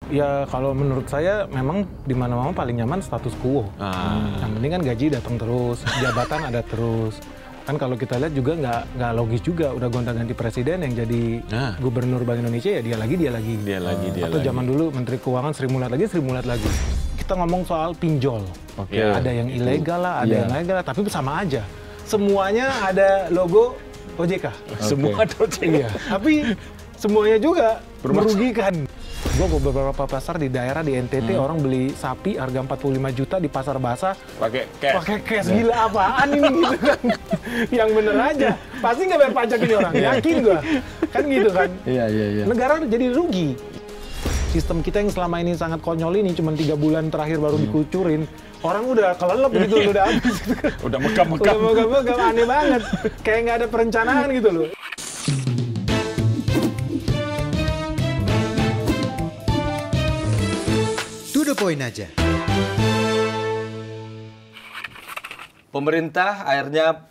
Ya kalau menurut saya memang di mana-mana paling nyaman status quo. Yang penting kan gaji datang terus, jabatan ada terus. Kan kalau kita lihat juga nggak logis juga, udah gonta-ganti presiden yang jadi gubernur Bank Indonesia ya dia lagi. Atau zaman dulu Menteri Keuangan Sri Mulyad lagi. Kita ngomong soal pinjol. Ada yang ilegal lah, ada yang legal lah, tapi sama aja. Semuanya ada logo OJK. Semua ada OJK. Iya, tapi semuanya juga merugikan. Gue beberapa pasar di daerah di NTT orang beli sapi harga 45 juta di pasar basah Pakai cash. Gila apaan ini gitu kan. Yang bener aja. Pasti nggak bayar pajak ini orang. Yakin gue. Kan gitu kan. Iya. Negara jadi rugi. Sistem kita yang selama ini sangat konyol ini cuma 3 bulan terakhir baru dikucurin. Orang udah kelelep gitu, udah habis gitu kan. Udah megam-megam. Aneh banget. Kayak nggak ada perencanaan gitu loh. To the point aja. Pemerintah akhirnya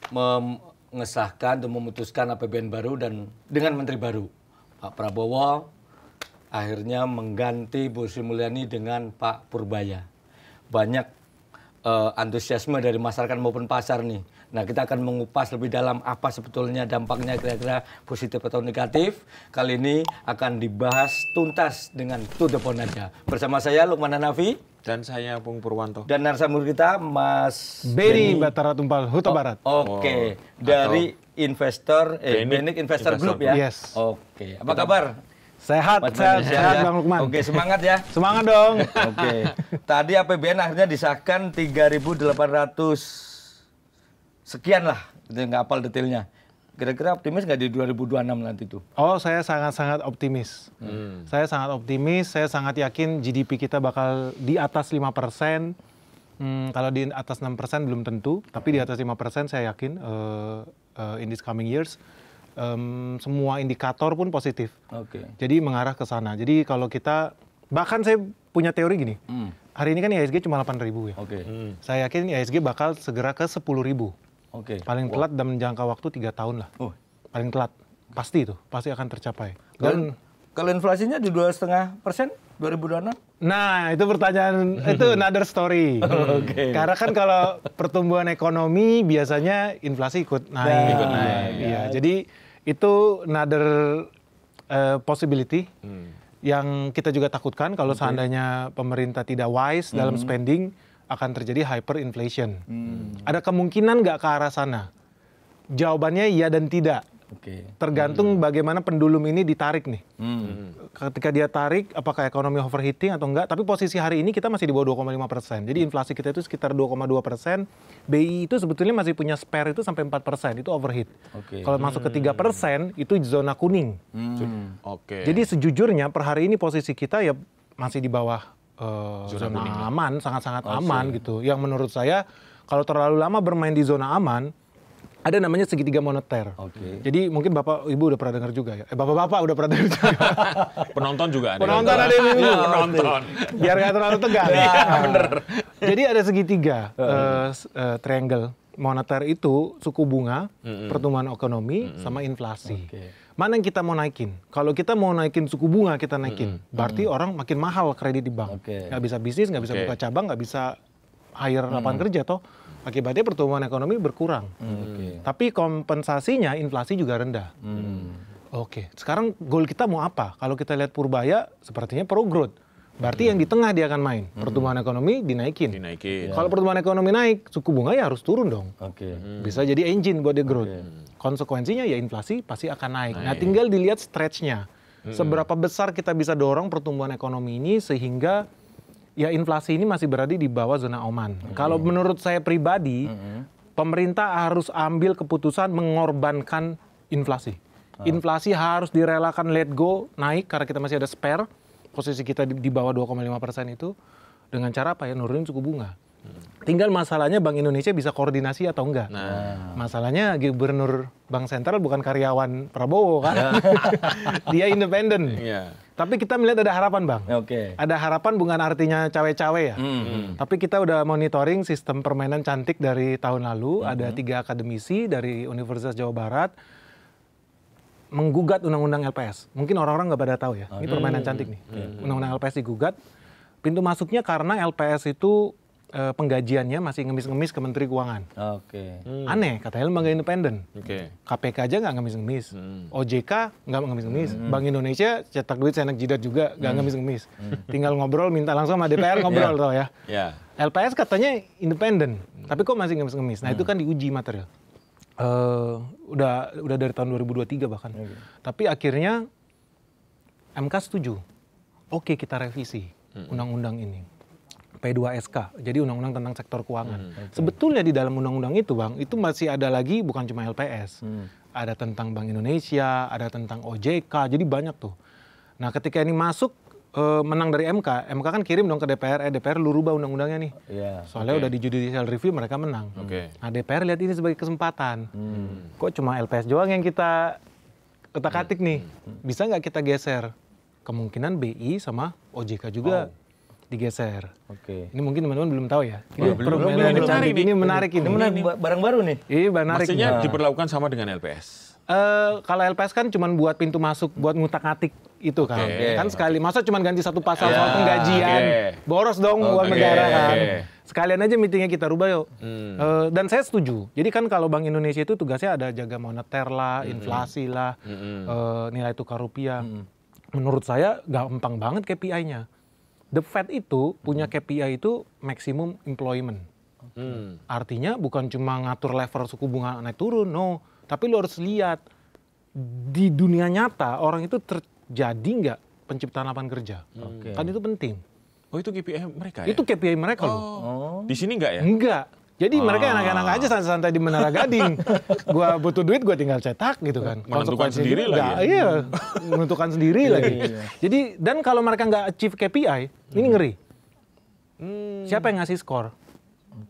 mengesahkan dan memutuskan APBN baru dan dengan menteri baru. Pak Prabowo akhirnya mengganti Bu Sri Mulyani dengan Pak Purbaya. Banyak antusiasme dari masyarakat maupun pasar nih. Nah, kita akan mengupas lebih dalam apa sebetulnya dampaknya kira-kira positif atau negatif. Kali ini akan dibahas tuntas dengan To The Point aja. Bersama saya Lukman Hanafi. Dan saya Pung Purwanto. Dan narasumber kita Mas Beni Batara Tumpal, Huta Barat. Oke, dari investor, Benik Investor Group ya? Yes. Oke, apa kabar? Sehat Bang Lukman. Oke, semangat ya. Semangat dong. Oke. Tadi APBN akhirnya disahkan 3.800 sekian lah. Nggak hafal detailnya. Kira-kira optimis nggak di 2026 nanti tuh? Oh, saya sangat-sangat optimis. Saya sangat optimis, saya sangat yakin GDP kita bakal di atas 5%. Kalau di atas 6% belum tentu, tapi di atas 5% saya yakin in this coming years. Semua indikator pun positif. Jadi mengarah ke sana. Jadi kalau kita, bahkan saya punya teori gini. Hari ini kan IHSG cuma 8.000 ya. Saya yakin IHSG bakal segera ke 10.000. Paling telat dalam jangka waktu 3 tahun lah. Paling telat. Pasti itu. Pasti akan tercapai. Dan kalau inflasinya di 2,5% 2026? Nah, itu pertanyaan, itu another story. Karena kan kalau pertumbuhan ekonomi biasanya inflasi ikut naik. Iya, jadi itu another possibility yang kita juga takutkan kalau seandainya pemerintah tidak wise dalam spending, akan terjadi hyperinflation. Ada kemungkinan nggak ke arah sana? Jawabannya iya dan tidak. Tergantung bagaimana pendulum ini ditarik nih. Ketika dia tarik, apakah ekonomi overheating atau enggak? Tapi posisi hari ini kita masih di bawah 2,5%. Jadi inflasi kita itu sekitar 2,2%. BI itu sebetulnya masih punya spare itu sampai 4%. Itu overheat. Kalau masuk ke 3%, itu zona kuning. Jadi sejujurnya per hari ini posisi kita ya masih di bawah zona aman, sangat-sangat aman gitu. Yang menurut saya kalau terlalu lama bermain di zona aman, ada namanya segitiga moneter. Jadi mungkin Bapak Ibu udah pernah dengar juga ya. Bapak-bapak udah pernah dengar juga. Penonton juga ada. Penonton ada yang bingung. Penonton. Biar nggak terlalu tegang. Bener. Jadi ada segitiga triangle moneter itu suku bunga, pertumbuhan ekonomi, sama inflasi. Mana yang kita mau naikin? Kalau kita mau naikin suku bunga, kita naikin. Berarti orang makin mahal kredit di bank. Nggak bisa bisnis, nggak bisa buka cabang, nggak bisa hire lapangan kerja toh. Akibatnya pertumbuhan ekonomi berkurang. Tapi kompensasinya inflasi juga rendah. Sekarang goal kita mau apa? Kalau kita lihat Purbaya, sepertinya pro growth. Berarti yang di tengah dia akan main. Pertumbuhan ekonomi dinaikin. Kalau pertumbuhan ekonomi naik, suku bunga ya harus turun dong. Bisa jadi engine buat dia growth. Konsekuensinya ya inflasi pasti akan naik. Nah, tinggal dilihat stretch-nya. Seberapa besar kita bisa dorong pertumbuhan ekonomi ini sehingga ya inflasi ini masih berada di bawah zona aman. Kalau menurut saya pribadi, pemerintah harus ambil keputusan mengorbankan inflasi. Inflasi harus direlakan let go, naik karena kita masih ada spare. Posisi kita di bawah 2,5% itu dengan cara apa ya? Nurunin suku bunga. Tinggal masalahnya Bank Indonesia bisa koordinasi atau enggak. Masalahnya Gubernur Bank Sentral bukan karyawan Prabowo kan. Dia independen. Tapi kita melihat ada harapan, Bang. Ada harapan bukan artinya cawe-cawe ya. Tapi kita udah monitoring sistem permainan cantik dari tahun lalu. Ada 3 akademisi dari Universitas Jawa Barat menggugat undang-undang LPS. Mungkin orang-orang nggak pada tahu ya. Ini permainan cantik nih. Undang-undang LPS digugat. Pintu masuknya karena LPS itu penggajiannya masih ngemis-ngemis ke Menteri Keuangan. Aneh, katanya lembaga independen. KPK aja nggak ngemis-ngemis. OJK nggak ngemis-ngemis. Bank Indonesia cetak duit senak jidat juga nggak ngemis-ngemis. Tinggal ngobrol, minta langsung sama DPR ngobrol tau ya. LPS katanya independen, tapi kok masih ngemis-ngemis. Nah itu kan diuji material. Udah dari tahun 2023 bahkan. Tapi akhirnya MK setuju. Oke, kita revisi undang-undang ini. P2SK, jadi undang-undang tentang sektor keuangan. Sebetulnya di dalam undang-undang itu, Bang, itu masih ada lagi bukan cuma LPS. Ada tentang Bank Indonesia, ada tentang OJK, jadi banyak tuh. Nah, ketika ini masuk menang dari MK, MK kan kirim dong ke DPR, DPR lu rubah undang-undangnya nih. Soalnya udah di judicial review mereka menang. Nah, DPR lihat ini sebagai kesempatan. Kok cuma LPS doang yang kita ketak-katik nih? Bisa nggak kita geser? Kemungkinan BI sama OJK juga digeser. Ini mungkin teman-teman belum tahu ya. Ini permainan cantik ini menarik ini. Ini barang baru nih. Iya, menarik. Maksudnya diperlakukan sama dengan LPS. Kalau LPS kan cuma buat pintu masuk, buat ngutak-ngatik itu kan. Kan sekali, masa cuma ganti satu pasal soal penggajian. Boros dong uang negara kan. Sekalian aja meetingnya kita rubah yuk. Dan saya setuju. Jadi kan kalau Bank Indonesia itu tugasnya ada jaga moneter lah, inflasi lah, nilai tukar rupiah. Menurut saya gampang banget KPI-nya. The Fed itu punya KPI itu maximum employment. Artinya bukan cuma ngatur level suku bunga naik turun, no. Tapi lo harus lihat di dunia nyata orang itu terjadi nggak penciptaan lapangan kerja. Kan itu penting. Oh, itu KPI mereka ya? Itu KPI mereka loh. Di sini nggak ya? Enggak. Jadi mereka enak-enak aja santai-santai di Menara Gading. Gua butuh duit, gua tinggal cetak gitu kan. Menentukan sendiri lagi. Iya, menentukan sendiri lagi. Jadi, dan kalau mereka nggak achieve KPI, ini ngeri. Siapa yang ngasih skor?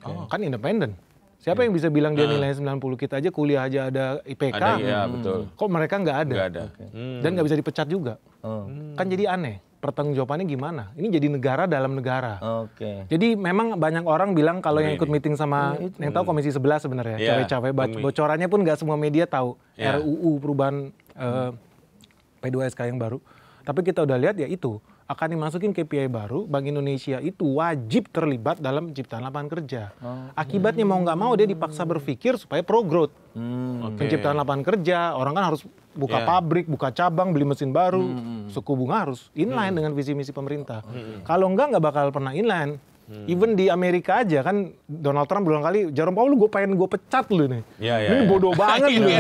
Kan independen. Siapa yang bisa bilang dia nilainya 90, kita aja kuliah aja ada IPK. Iya, betul. Kok mereka nggak ada? Nggak ada. Dan nggak bisa dipecat juga. Kan jadi aneh. Pertanggungjawabannya gimana? Ini jadi negara dalam negara. Jadi memang banyak orang bilang kalau yang ikut meeting sama yang tahu Komisi 11 sebenarnya, cawe-cawe, bocorannya pun nggak semua media tahu. RUU perubahan P2SK yang baru. Tapi kita udah lihat ya itu akan dimasukin KPI baru. Bank Indonesia itu wajib terlibat dalam penciptaan lapangan kerja. Akibatnya mau nggak mau dia dipaksa berpikir supaya pro growth. Penciptaan lapangan kerja, orang kan harus buka pabrik, buka cabang, beli mesin baru. Suku bunga harus inline dengan visi misi pemerintah. Kalau nggak bakal pernah inline. Even di Amerika aja kan Donald Trump berulang kali, Jerome Powell gue pecat lu nih. Ini bodoh banget lu.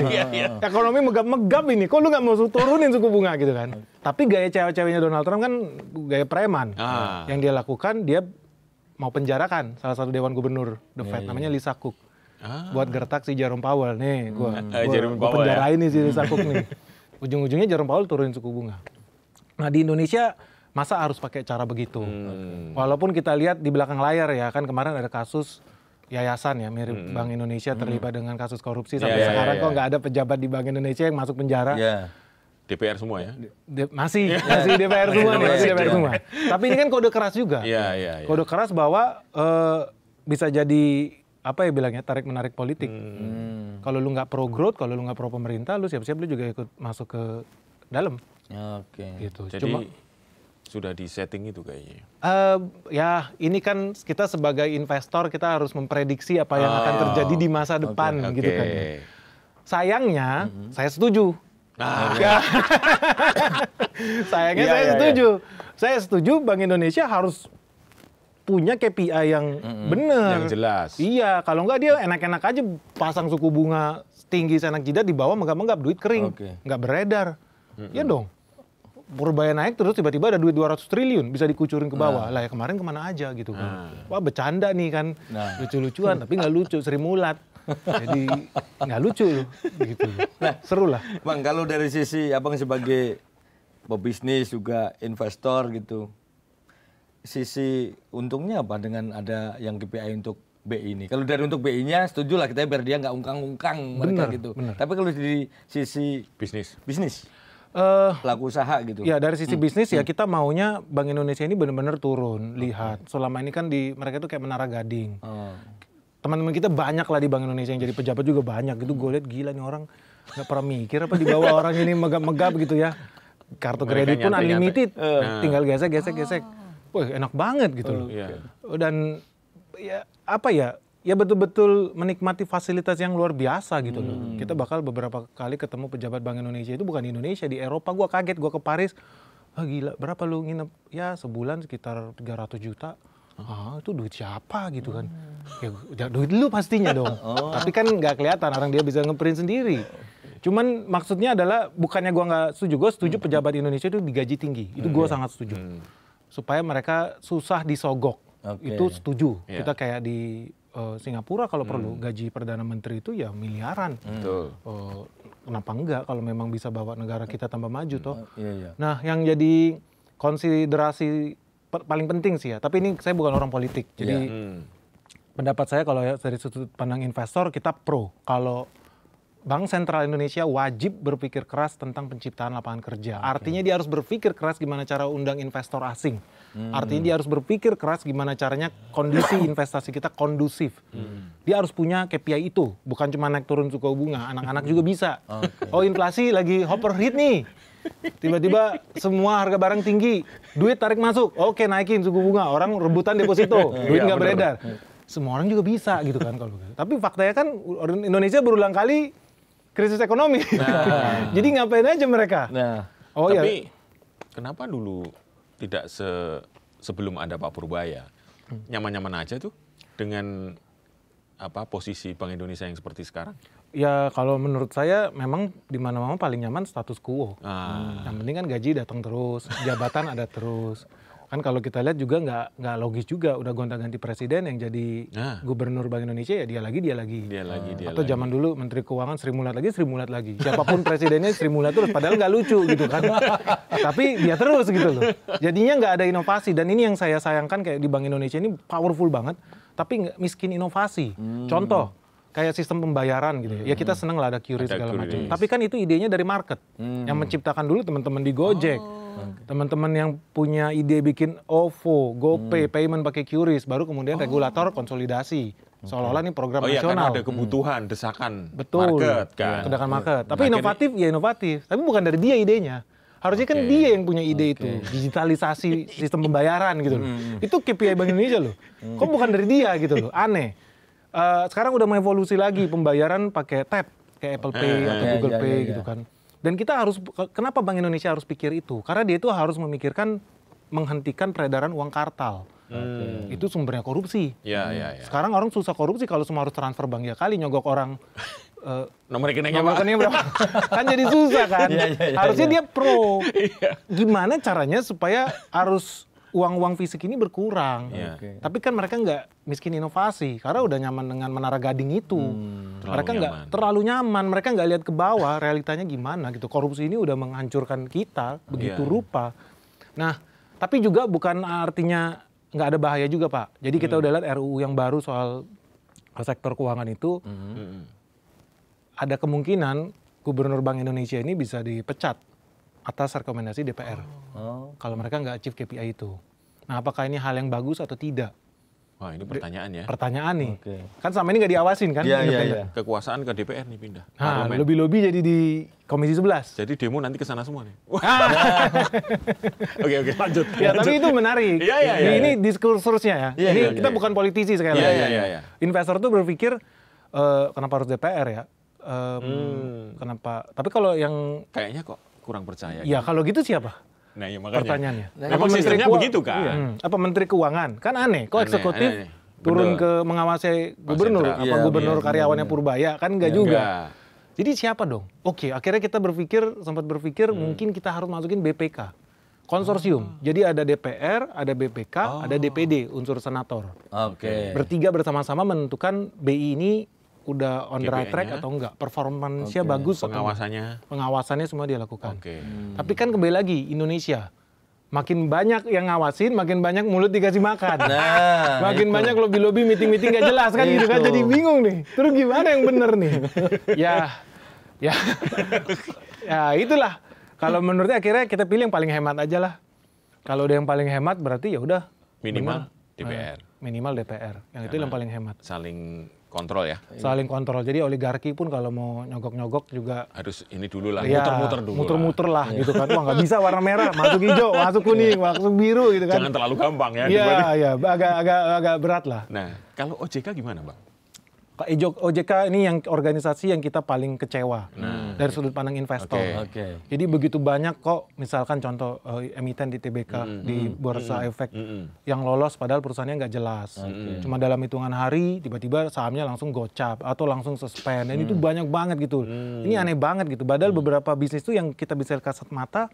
Ekonomi megap-megap ini, kok lu nggak mau turunin suku bunga gitu kan. Tapi gaya cewek-ceweknya Donald Trump kan gaya preman. Yang dia lakukan, dia mau penjarakan salah satu dewan gubernur The Fed, namanya Lisa Cook. Buat gertak si Jerome Powell nih, gue penjarain nih si Lisa Cook nih. Ujung-ujungnya Jerome Powell turunin suku bunga. Nah di Indonesia masa harus pakai cara begitu? Walaupun kita lihat di belakang layar ya, kan kemarin ada kasus yayasan ya, mirip Bank Indonesia terlibat dengan kasus korupsi. Sampai sekarang kok nggak ada pejabat di Bank Indonesia yang masuk penjara. DPR semua ya? Masih DPR semua nih, masih DPR semua. Tapi ini kan kode keras juga. Kode keras bahwa bisa jadi apa ya bilangnya, tarik-menarik politik. Kalau lu nggak pro growth, kalau lu nggak pro pemerintah, lu siap-siap lu juga ikut masuk ke dalam. Gitu. Jadi sudah di setting itu kayaknya. Ya ini kan kita sebagai investor kita harus memprediksi apa yang akan terjadi di masa depan gitu kan. Sayangnya saya setuju. Sayangnya saya setuju Bank Indonesia harus punya KPI yang benar. Yang jelas. Iya, kalau enggak dia enak-enak aja pasang suku bunga tinggi senak jidat di bawah menggap-menggap duit kering, nggak beredar. Iya dong. Purbaya naik terus tiba-tiba ada duit 200 triliun bisa dikucurin ke bawah. Lah ya kemarin kemana aja gitu kan. Wah bercanda nih kan. Lucu-lucuan tapi nggak lucu, Sri Mulat. Jadi nggak lucu gitu. Seru lah. Bang, kalau dari sisi Abang sebagai pebisnis juga investor gitu, sisi untungnya apa dengan ada yang KPI untuk BI ini? Kalau dari untuk BI-nya setuju lah kita biar dia nggak ungkang-ungkang mereka gitu. Tapi kalau dari sisi bisnis pelaku usaha gitu. Ya dari sisi bisnis ya kita maunya Bank Indonesia ini benar-benar turun. Lihat selama ini kan di mereka itu kayak Menara Gading. Teman-teman kita banyak lah di Bank Indonesia yang jadi pejabat juga banyak gitu. Gue lihat gila nih orang nggak pernah mikir apa di bawah orang ini megap-megap gitu ya. Kartu kredit pun unlimited, tinggal gesek. Wah enak banget gitu loh. Dan ya apa ya? Ya betul-betul menikmati fasilitas yang luar biasa gitu loh. Kita bakal beberapa kali ketemu pejabat Bank Indonesia itu bukan di Indonesia, di Eropa. Gua kaget, gua ke Paris. Ah gila, berapa lu nginep? Ya sebulan sekitar 300 juta. Itu duit siapa gitu kan. Ya duit lu pastinya dong. Tapi kan nggak kelihatan, orang dia bisa ngeprint sendiri. Cuman maksudnya adalah bukannya gua nggak setuju, gua setuju pejabat Indonesia itu digaji tinggi. Itu gua sangat setuju. Supaya mereka susah disogok. Itu setuju. Kita kayak di Singapura kalau perlu gaji Perdana Menteri itu ya miliaran. Kenapa enggak kalau memang bisa bawa negara kita tambah maju toh. Nah yang jadi konsiderasi paling penting sih ya, tapi ini saya bukan orang politik. Jadi pendapat saya kalau ya dari sudut pandang investor kita pro. Kalau Bank Sentral Indonesia wajib berpikir keras tentang penciptaan lapangan kerja. Artinya dia harus berpikir keras gimana cara undang investor asing. Artinya dia harus berpikir keras gimana caranya kondisi investasi kita kondusif. Dia harus punya KPI itu. Bukan cuma naik turun suku bunga, anak-anak juga bisa. Oh inflasi lagi overheat nih. Tiba-tiba semua harga barang tinggi, duit tarik masuk. Oke naikin suku bunga, orang rebutan deposito, duit nggak beredar. Semua orang juga bisa gitu kan kalau gitu. Tapi faktanya kan Indonesia berulang kali krisis ekonomi. Jadi ngapain aja mereka? Tapi kenapa dulu tidak sebelum ada Pak Purbaya nyaman-nyaman aja tuh dengan posisi Bank Indonesia yang seperti sekarang? Ya kalau menurut saya memang di mana-mana paling nyaman status quo. Yang penting kan gaji datang terus, jabatan ada terus. Kan kalau kita lihat juga nggak logis juga, udah gonta-ganti presiden yang jadi gubernur Bank Indonesia ya dia lagi. Atau zaman dulu Menteri Keuangan Sri Mulat lagi. Siapapun presidennya Sri Mulat terus, padahal nggak lucu gitu kan. Tapi dia terus gitu loh. Jadinya nggak ada inovasi, dan ini yang saya sayangkan kayak di Bank Indonesia ini powerful banget, tapi miskin inovasi. Contoh, kayak sistem pembayaran gitu ya. Ya kita seneng lah ada QRIS segala macam. Tapi kan itu idenya dari market. Yang menciptakan dulu teman-teman di Gojek. Teman-teman yang punya ide bikin OVO, GoPay, payment pakai QRIS, baru kemudian regulator konsolidasi. Seolah-olah ini program nasional. Karena ada kebutuhan, desakan market kan. Desakan market. Tapi inovatif. Tapi bukan dari dia idenya. Harusnya kan dia yang punya ide itu. Digitalisasi sistem pembayaran gitu loh. Itu KPI Bank Indonesia loh. Kok bukan dari dia gitu loh. Aneh. Sekarang udah mengevolusi lagi pembayaran pakai tap. Kayak Apple Pay atau Google Pay gitu kan. Dan kita harus, kenapa Bank Indonesia harus pikir itu? Karena dia itu harus memikirkan menghentikan peredaran uang kartal. Itu sumbernya korupsi. Sekarang orang susah korupsi kalau semua harus transfer bank ya kali, nyogok orang. Nomor rekeningnya berapa? Kan jadi susah kan? Harusnya dia pro. Gimana caranya supaya arus uang-uang fisik ini berkurang. Tapi kan mereka nggak miskin inovasi karena udah nyaman dengan Menara Gading itu. Mereka nggak terlalu nyaman, mereka nggak lihat ke bawah realitanya gimana gitu. Korupsi ini udah menghancurkan kita begitu rupa. Nah, tapi juga bukan artinya nggak ada bahaya juga Pak. Jadi kita udah lihat RUU yang baru soal sektor keuangan itu ada kemungkinan Gubernur Bank Indonesia ini bisa dipecat atas rekomendasi DPR. Kalau mereka nggak achieve KPI itu. Nah, apakah ini hal yang bagus atau tidak? Wah, ini pertanyaan ya. Pertanyaan nih. Kan selama ini nggak diawasin kan? Kekuasaan ke DPR nih pindah. Nah, lobby-lobby jadi di Komisi 11. Jadi demo nanti ke sana semua nih. Oke, lanjut. Ya, tapi itu menarik. Ini diskursusnya ya. Ini kita bukan politisi sekali lagi. Investor tuh berpikir, kenapa harus DPR ya? Kenapa? Tapi kalau yang... Kayaknya kok kurang percaya. Ya, kalau gitu siapa? Nah, ya makanya. Pertanyaannya. Memang sistemnya begitu kan? Apa Menteri Keuangan? Kan aneh. Kok eksekutif turun ke mengawasi gubernur? Apa gubernur karyawannya Purbaya? Kan enggak juga. Jadi siapa dong? Oke, akhirnya kita sempat berpikir mungkin kita harus masukin BPK. Konsorsium. Jadi ada DPR, ada BPK, ada DPD, unsur senator. Bertiga bersama-sama menentukan BI ini udah on the right track atau enggak, performance-nya bagus, pengawasannya semua dia lakukan. Tapi kan kembali lagi Indonesia, makin banyak yang ngawasin, makin banyak mulut dikasih makan, makin banyak lobby-lobby, meeting-meeting gak jelas kan gitu kan, jadi bingung nih. Terus gimana yang bener nih? ya itulah. Kalau menurutnya akhirnya kita pilih yang paling hemat aja lah. Kalau udah yang paling hemat berarti ya udah minimal DPR. minimal DPR. Yang itu yang paling hemat. Saling kontrol ya. Saling kontrol. Jadi oligarki pun kalau mau nyogok-nyogok juga Harus ini dulu lah, ya, muter-muter dulu. muter-muter lah gitu kan. Wah nggak bisa warna merah, masuk hijau, masuk kuning, masuk biru gitu kan. Jangan terlalu gampang ya. Iya, agak berat lah. Nah, kalau OJK gimana, Bang? OJK ini yang organisasi yang kita paling kecewa dari sudut pandang investor. Oke. Jadi begitu banyak kok, misalkan contoh emiten di TBK, di Bursa Efek yang lolos padahal perusahaannya nggak jelas. Cuma dalam hitungan hari tiba-tiba sahamnya langsung gocap atau langsung suspend. Dan itu banyak banget gitu. Ini aneh banget gitu. Padahal beberapa bisnis itu yang kita bisa kasat mata,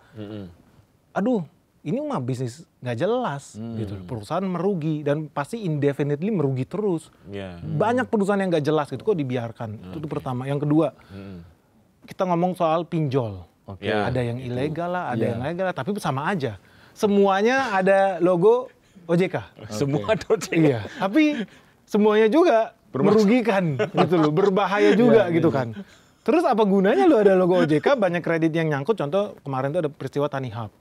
aduh ini mah bisnis nggak jelas gitu. Perusahaan merugi dan pasti indefinitely merugi terus. Banyak perusahaan yang nggak jelas gitu kok dibiarkan. Itu pertama. Yang kedua, kita ngomong soal pinjol. Ada yang ilegal lah, ada yang legal lah, tapi sama aja. Semuanya ada logo OJK. Semua ada OJK. Iya, tapi semuanya juga merugikan gitu loh, berbahaya juga gitu kan. Terus apa gunanya lo ada logo OJK, banyak kredit yang nyangkut, contoh kemarin tuh ada peristiwa Tanihub.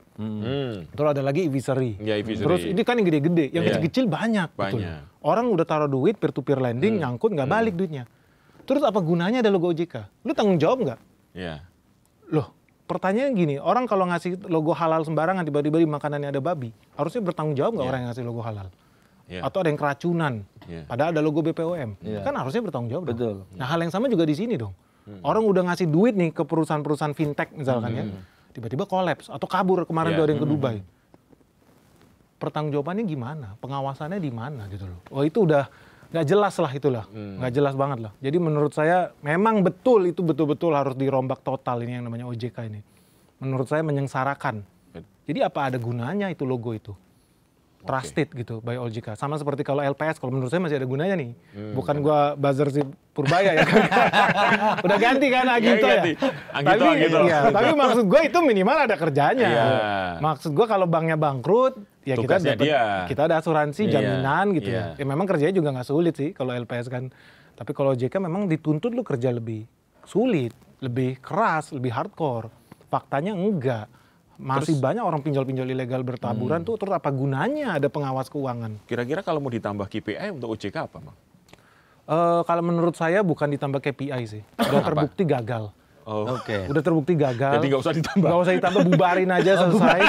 Terus ada lagi Ivisery. Terus ini kan yang gede-gede, yang kecil-kecil banyak. Gitu. Orang udah taruh duit peer-to-peer lending, nyangkut nggak balik duitnya. Terus apa gunanya ada logo OJK? Lu tanggung jawab nggak? Loh, pertanyaan gini, orang kalau ngasih logo halal sembarangan tiba-tiba di makanannya ada babi, harusnya bertanggung jawab nggak orang yang ngasih logo halal? Atau ada yang keracunan, padahal ada logo BPOM, kan harusnya bertanggung jawab. Betul. Nah hal yang sama juga di sini dong. Orang udah ngasih duit nih ke perusahaan-perusahaan fintech misalkan ya, tiba-tiba kolaps atau kabur kemarin tuh ada yang ke Dubai. Pertanggungjawabannya gimana? Pengawasannya di mana gitu loh? Oh itu udah nggak jelas lah itulah, nggak jelas banget lah. Jadi menurut saya memang betul itu betul-betul harus dirombak total ini yang namanya OJK ini. Menurut saya menyengsarakan. Jadi apa ada gunanya itu logo itu? Trusted gitu by OJK. Sama seperti kalau LPS, kalau menurut saya masih ada gunanya nih. Bukan gua buzzer si Purbaya ya. Udah ganti kan Agito ya. Tapi maksud gua itu minimal ada kerjanya. Maksud gua kalau banknya bangkrut, ya kita ada asuransi jaminan gitu ya. Memang kerjanya juga nggak sulit sih kalau LPS kan. Tapi kalau OJK memang dituntut lu kerja lebih sulit, lebih keras, lebih hardcore. Faktanya enggak. Masih banyak orang pinjol-pinjol ilegal bertaburan tuh, terus apa gunanya ada pengawas keuangan? Kira-kira kalau mau ditambah KPI untuk OJK apa, Bang? Kalau menurut saya bukan ditambah KPI sih. Udah terbukti gagal. Udah terbukti gagal. Jadi nggak usah ditambah. Nggak usah ditambah, bubarin aja selesai.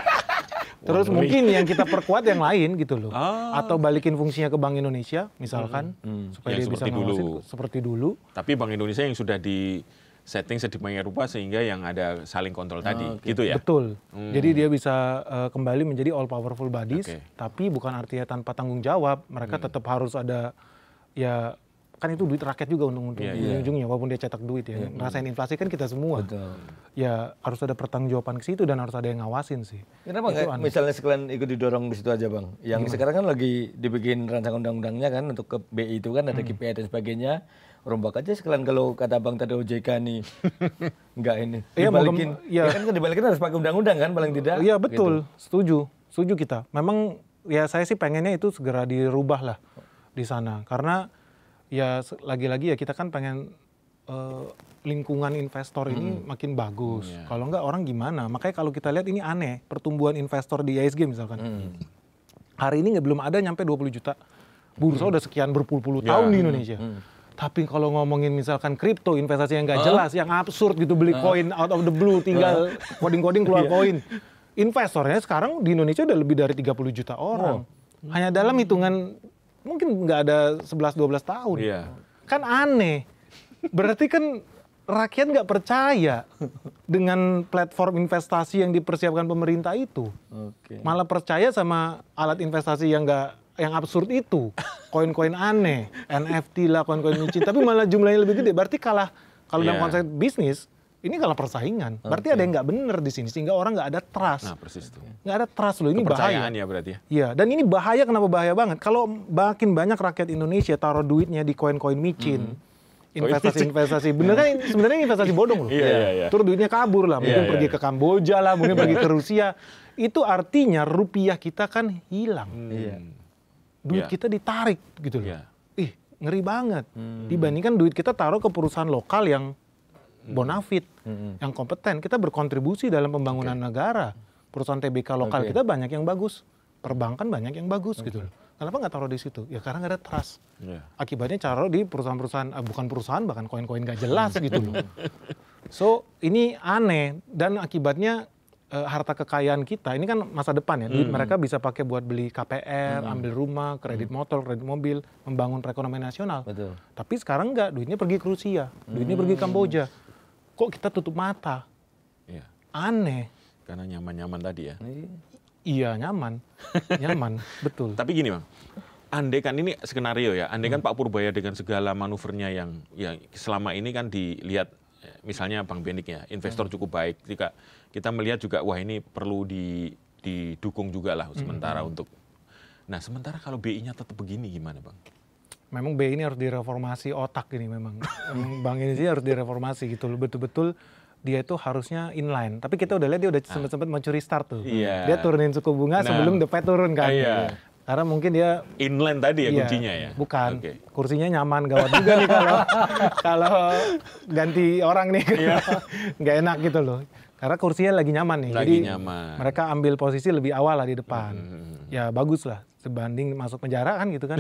Terus mungkin yang kita perkuat yang lain gitu loh. Atau balikin fungsinya ke Bank Indonesia misalkan. Supaya dia bisa ngawasin seperti dulu. Tapi Bank Indonesia yang sudah di setting sedemikian rupa sehingga yang ada saling kontrol tadi, gitu ya? Betul. Jadi dia bisa kembali menjadi all powerful bodies, tapi bukan artinya tanpa tanggung jawab. Mereka tetap harus ada, ya kan itu duit rakyat juga untuk ujung-ujungnya, walaupun dia cetak duit ya. Ngerasain inflasi kan kita semua. Ya harus ada pertanggungjawaban ke situ dan harus ada yang ngawasin sih. Kenapa nggak misalnya sekalian ikut didorong di situ aja Bang? Yang sekarang kan lagi dibikin rancangan undang-undangnya kan untuk ke BI itu kan ada KPI dan sebagainya. Rombak aja sekalian kalau kata Bang tadi OJK nih nggak ini dibalikin, ya kan dibalikin harus pakai undang-undang kan paling tidak. Iya betul, gitu. setuju kita. Memang ya saya sih pengennya itu segera dirubah lah di sana karena ya lagi-lagi ya kita kan pengen lingkungan investor ini makin bagus. Kalau enggak orang gimana? Makanya kalau kita lihat ini aneh pertumbuhan investor di ISG misalkan. Hari ini belum ada nyampe 20 juta. Bursa udah sekian berpuluh-puluh tahun di Indonesia. Tapi kalau ngomongin misalkan kripto, investasi yang nggak jelas, yang absurd gitu, beli koin out of the blue, tinggal coding-coding keluar koin. Investornya sekarang di Indonesia udah lebih dari 30 juta orang. Hanya dalam hitungan mungkin nggak ada 11-12 tahun. Kan aneh. Berarti kan rakyat nggak percaya dengan platform investasi yang dipersiapkan pemerintah itu. Malah percaya sama alat investasi yang absurd itu, koin-koin aneh, NFT lah, koin-koin micin, tapi malah jumlahnya lebih gede. Berarti kalah kalau dalam konsep bisnis, ini kalah persaingan. Berarti ada yang nggak bener di sini, sehingga orang nggak ada trust. Nah, persis tuh. Nggak ada trust loh, ini bahaya. Kepercayaan ya berarti ya? Iya, dan ini bahaya, kenapa bahaya banget? Kalau makin banyak rakyat Indonesia taruh duitnya di koin-koin micin, investasi-investasi, sebenarnya investasi bodong loh. Terus duitnya kabur lah, mungkin pergi ke Kamboja lah, mungkin pergi ke Rusia. Itu artinya rupiah kita kan hilang. Duit kita ditarik gitu loh. Ih, ngeri banget. Dibandingkan duit kita taruh ke perusahaan lokal yang bonafit, yang kompeten. Kita berkontribusi dalam pembangunan negara. Perusahaan TBK lokal kita banyak yang bagus. Perbankan banyak yang bagus gitu loh. Kenapa nggak taruh di situ? Ya karena nggak ada trust. Iya. Akibatnya taruh di perusahaan-perusahaan, bukan perusahaan, bahkan koin-koin nggak jelas gitu loh. So ini aneh dan akibatnya harta kekayaan kita ini kan masa depan ya. Duit mereka bisa pakai buat beli KPR, ambil rumah, kredit motor, kredit mobil, membangun perekonomian nasional. Betul. Tapi sekarang nggak, duitnya pergi ke Rusia, duitnya pergi ke Kamboja. Kok kita tutup mata? Iya. Aneh. Karena nyaman-nyaman tadi ya. Iya nyaman, nyaman, betul. Tapi gini Bang, andai kan ini skenario ya, andai kan Pak Purbaya dengan segala manuvernya yang selama ini kan dilihat, misalnya Bang Benik ya, investor cukup baik, ketika kita melihat juga wah ini perlu didukung juga lah sementara untuk. Nah sementara kalau BI-nya tetap begini gimana Bang? Memang BI ini harus direformasi otak ini memang. Bank ini sih harus direformasi gitu loh, betul-betul. Dia itu harusnya inline. Tapi kita udah lihat dia udah sempat mencuri start tuh. Iya. Dia turunin suku bunga sebelum The Fed turun kan. Iya. Karena mungkin dia Inline tadi ya kuncinya ya? Bukan. Oke. Kursinya nyaman, gawat juga nih kalau ganti orang nih. Nggak enak gitu loh. Karena kursinya lagi nyaman nih. Lagi Jadi nyaman. mereka ambil posisi lebih awal lah di depan. Ya bagus lah. Sebanding masuk penjara kan gitu kan.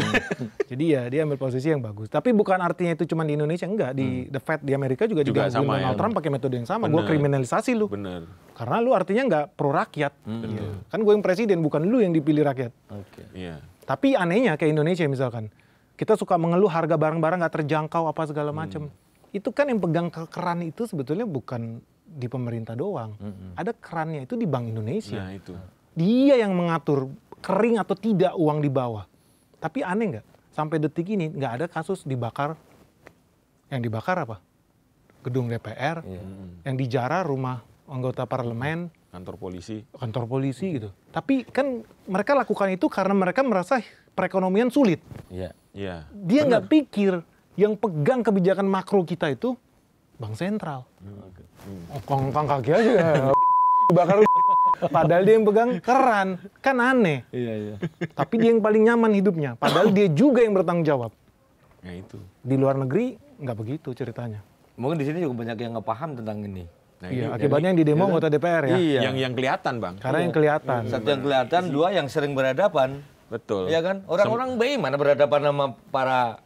Jadi ya dia ambil posisi yang bagus. Tapi bukan artinya itu cuma di Indonesia, enggak. Di The Fed di Amerika juga sama Donald ya. Trump pakai metode yang sama. Gue kriminalisasi lu. Bener. Karena lu artinya nggak pro rakyat. Gitu. Kan gue yang presiden, bukan lu yang dipilih rakyat. Oke. Iya. Tapi anehnya kayak Indonesia misalkan. Kita suka mengeluh harga barang-barang nggak terjangkau apa segala macam. Itu kan yang pegang keran itu sebetulnya bukan di pemerintah doang. Ada kerannya itu di Bank Indonesia. Nah itu. Dia yang mengatur kering atau tidak uang di bawah. Tapi aneh nggak? Sampai detik ini nggak ada kasus dibakar. Yang dibakar apa? Gedung DPR. Yang dijarah rumah anggota parlemen. Kantor polisi Gitu. Tapi kan mereka lakukan itu karena mereka merasa perekonomian sulit. Iya. Iya. Dia nggak pikir yang pegang kebijakan makro kita itu Bank Sentral. Kongkang kaki aja ya. Bakar. Padahal dia yang pegang keran. Kan aneh. Iya. Tapi dia yang paling nyaman hidupnya. Padahal dia juga yang bertanggung jawab. Nah itu. Di luar negeri nggak begitu ceritanya. Mungkin di sini juga banyak yang nggak paham tentang ini. Nah, Iya, ini akibatnya yang di demo anggota DPR ya. Iya. yang kelihatan Bang. Karena yang kelihatan. Satu yang kelihatan, dua yang sering berhadapan. Betul. Iya kan? Orang-orang BI mana berhadapan sama para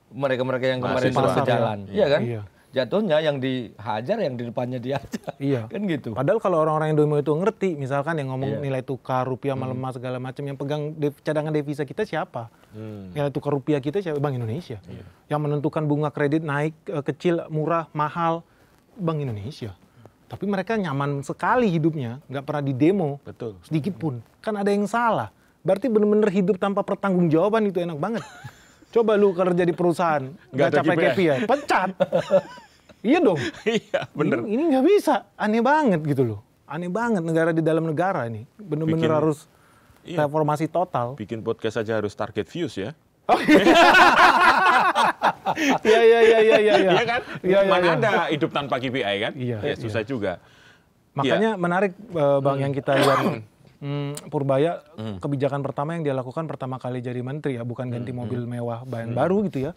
mereka-mereka yang kemarin Mahasiswa. turun ke jalan. Iya kan? Iya. Jatuhnya yang dihajar, yang di depannya dihajar. Iya. Kan gitu. Padahal kalau orang-orang yang demo itu ngerti, misalkan yang ngomong nilai tukar rupiah melemah segala macam, yang pegang cadangan devisa kita siapa? Nilai tukar rupiah kita siapa? Bank Indonesia. Yang menentukan bunga kredit naik, kecil, murah, mahal, Bank Indonesia. Tapi mereka nyaman sekali hidupnya, nggak pernah didemo Betul. sedikit pun. Kan ada yang salah. Berarti benar-benar hidup tanpa pertanggungjawaban itu enak banget. Coba lu kerja di perusahaan, nggak ada capai KPI, pecat. Iya dong. Iya bener. Ini nggak bisa, aneh banget gitu loh. Aneh banget negara di dalam negara ini. Bener-bener Bikin- harus reformasi total. Bikin podcast aja harus target views ya. Iya. Iya kan? Iya, Mana iya. ada hidup tanpa KPI kan? Iya, Ya, susah juga. Makanya menarik Bang yang kita lihat Purbaya, kebijakan pertama yang dia lakukan pertama kali jadi menteri ya, bukan ganti mobil mewah yang baru gitu ya.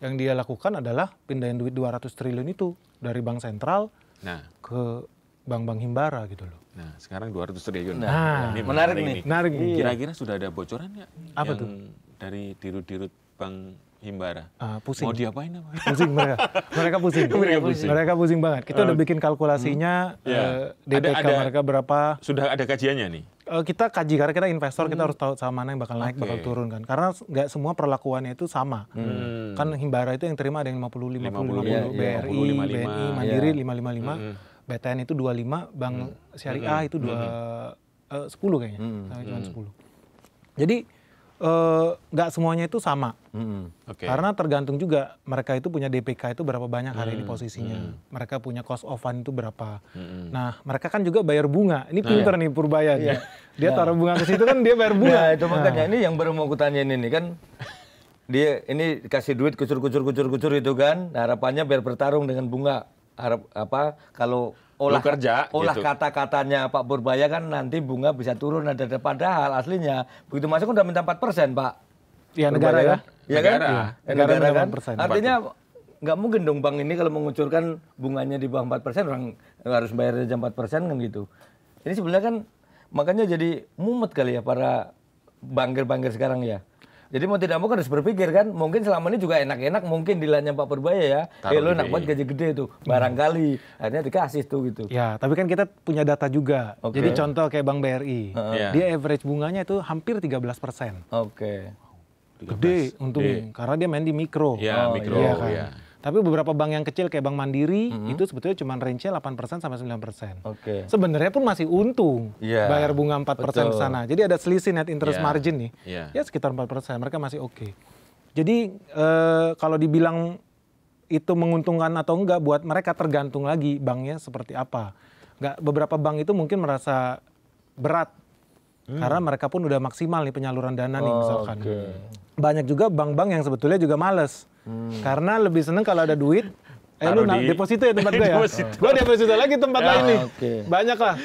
Yang dia lakukan adalah pindahin duit 200 triliun itu dari Bank Sentral Nah, ke bank-bank himbara gitu loh. sekarang 200 triliun. Nah, ini menarik nih. Menarik nih. Kira-kira sudah ada bocoran nggak? Apa yang tuh? Dari dirut-dirut Bank Himbara. Pusing. Mau diapain apa? Pusing mereka. Mereka pusing. Mereka pusing banget. Kita udah bikin kalkulasinya DPK Ada- mereka berapa. Sudah ada kajiannya nih? Kita kaji karena kita investor, kita harus tahu sama mana yang bakal naik, bakal turun kan. Karena nggak semua perlakuannya itu sama. Kan himbara itu yang terima ada yang 50, 50, 50, 50, BRI, 55, BNI, Mandiri 555, BTN itu 25, Bank Syariah itu 10 kayaknya. Cuma 10. Jadi nggak semuanya itu sama. Oke. Karena tergantung juga mereka itu punya DPK itu berapa banyak hari ini posisinya. Mereka punya cost of fund itu berapa. Nah, mereka kan juga bayar bunga. Ini pinter nih Purbaya. Dia taruh bunga ke situ kan dia bayar bunga. Nah, itu makanya ini yang baru mau kutanyain ini kan. Dia ini kasih duit kucur itu kan. Harapannya biar bertarung dengan bunga. Kalau olah kerja, gitu. kata-katanya Pak Purbaya kan nanti bunga bisa turun ada padahal aslinya begitu masuk udah minta 4%, Pak. Ya negara ya. Iya kan? Negara. Ya, Negara negara kan. minta 4%. Artinya nggak mungkin dong bank ini kalau mengucurkan bunganya di bawah 4%, orang harus bayar aja 4% kan gitu. Ini sebenarnya kan makanya jadi mumet kali ya para banker-banker sekarang ya. Jadi mau tidak mau kan harus berpikir kan, mungkin selama ini juga enak-enak mungkin dilanya Pak Purbaya ya. Lo enak buat gaji gede tuh, barangkali akhirnya dikasih tuh gitu. Ya, tapi kan kita punya data juga. Jadi contoh kayak Bank BRI, dia average bunganya itu hampir 13%. Gede untungnya, karena dia main di mikro. Ya, mikro. Iya kan? Ya. Tapi beberapa bank yang kecil kayak Bank Mandiri itu sebetulnya cuma range-nya 8% sampai 9%. Sebenarnya pun masih untung bayar bunga 4% ke sana. Jadi ada selisih net interest margin nih. Ya sekitar 4%, mereka masih oke. Jadi kalau dibilang itu menguntungkan atau enggak buat mereka tergantung lagi banknya seperti apa. Beberapa bank itu mungkin merasa berat karena mereka pun udah maksimal nih penyaluran dana nih misalkan. Banyak juga bank-bank yang sebetulnya juga males. Karena lebih seneng kalau ada duit, lu deposito ya tempat gue ya. Gue deposito lagi tempat lain nih. Banyak lah.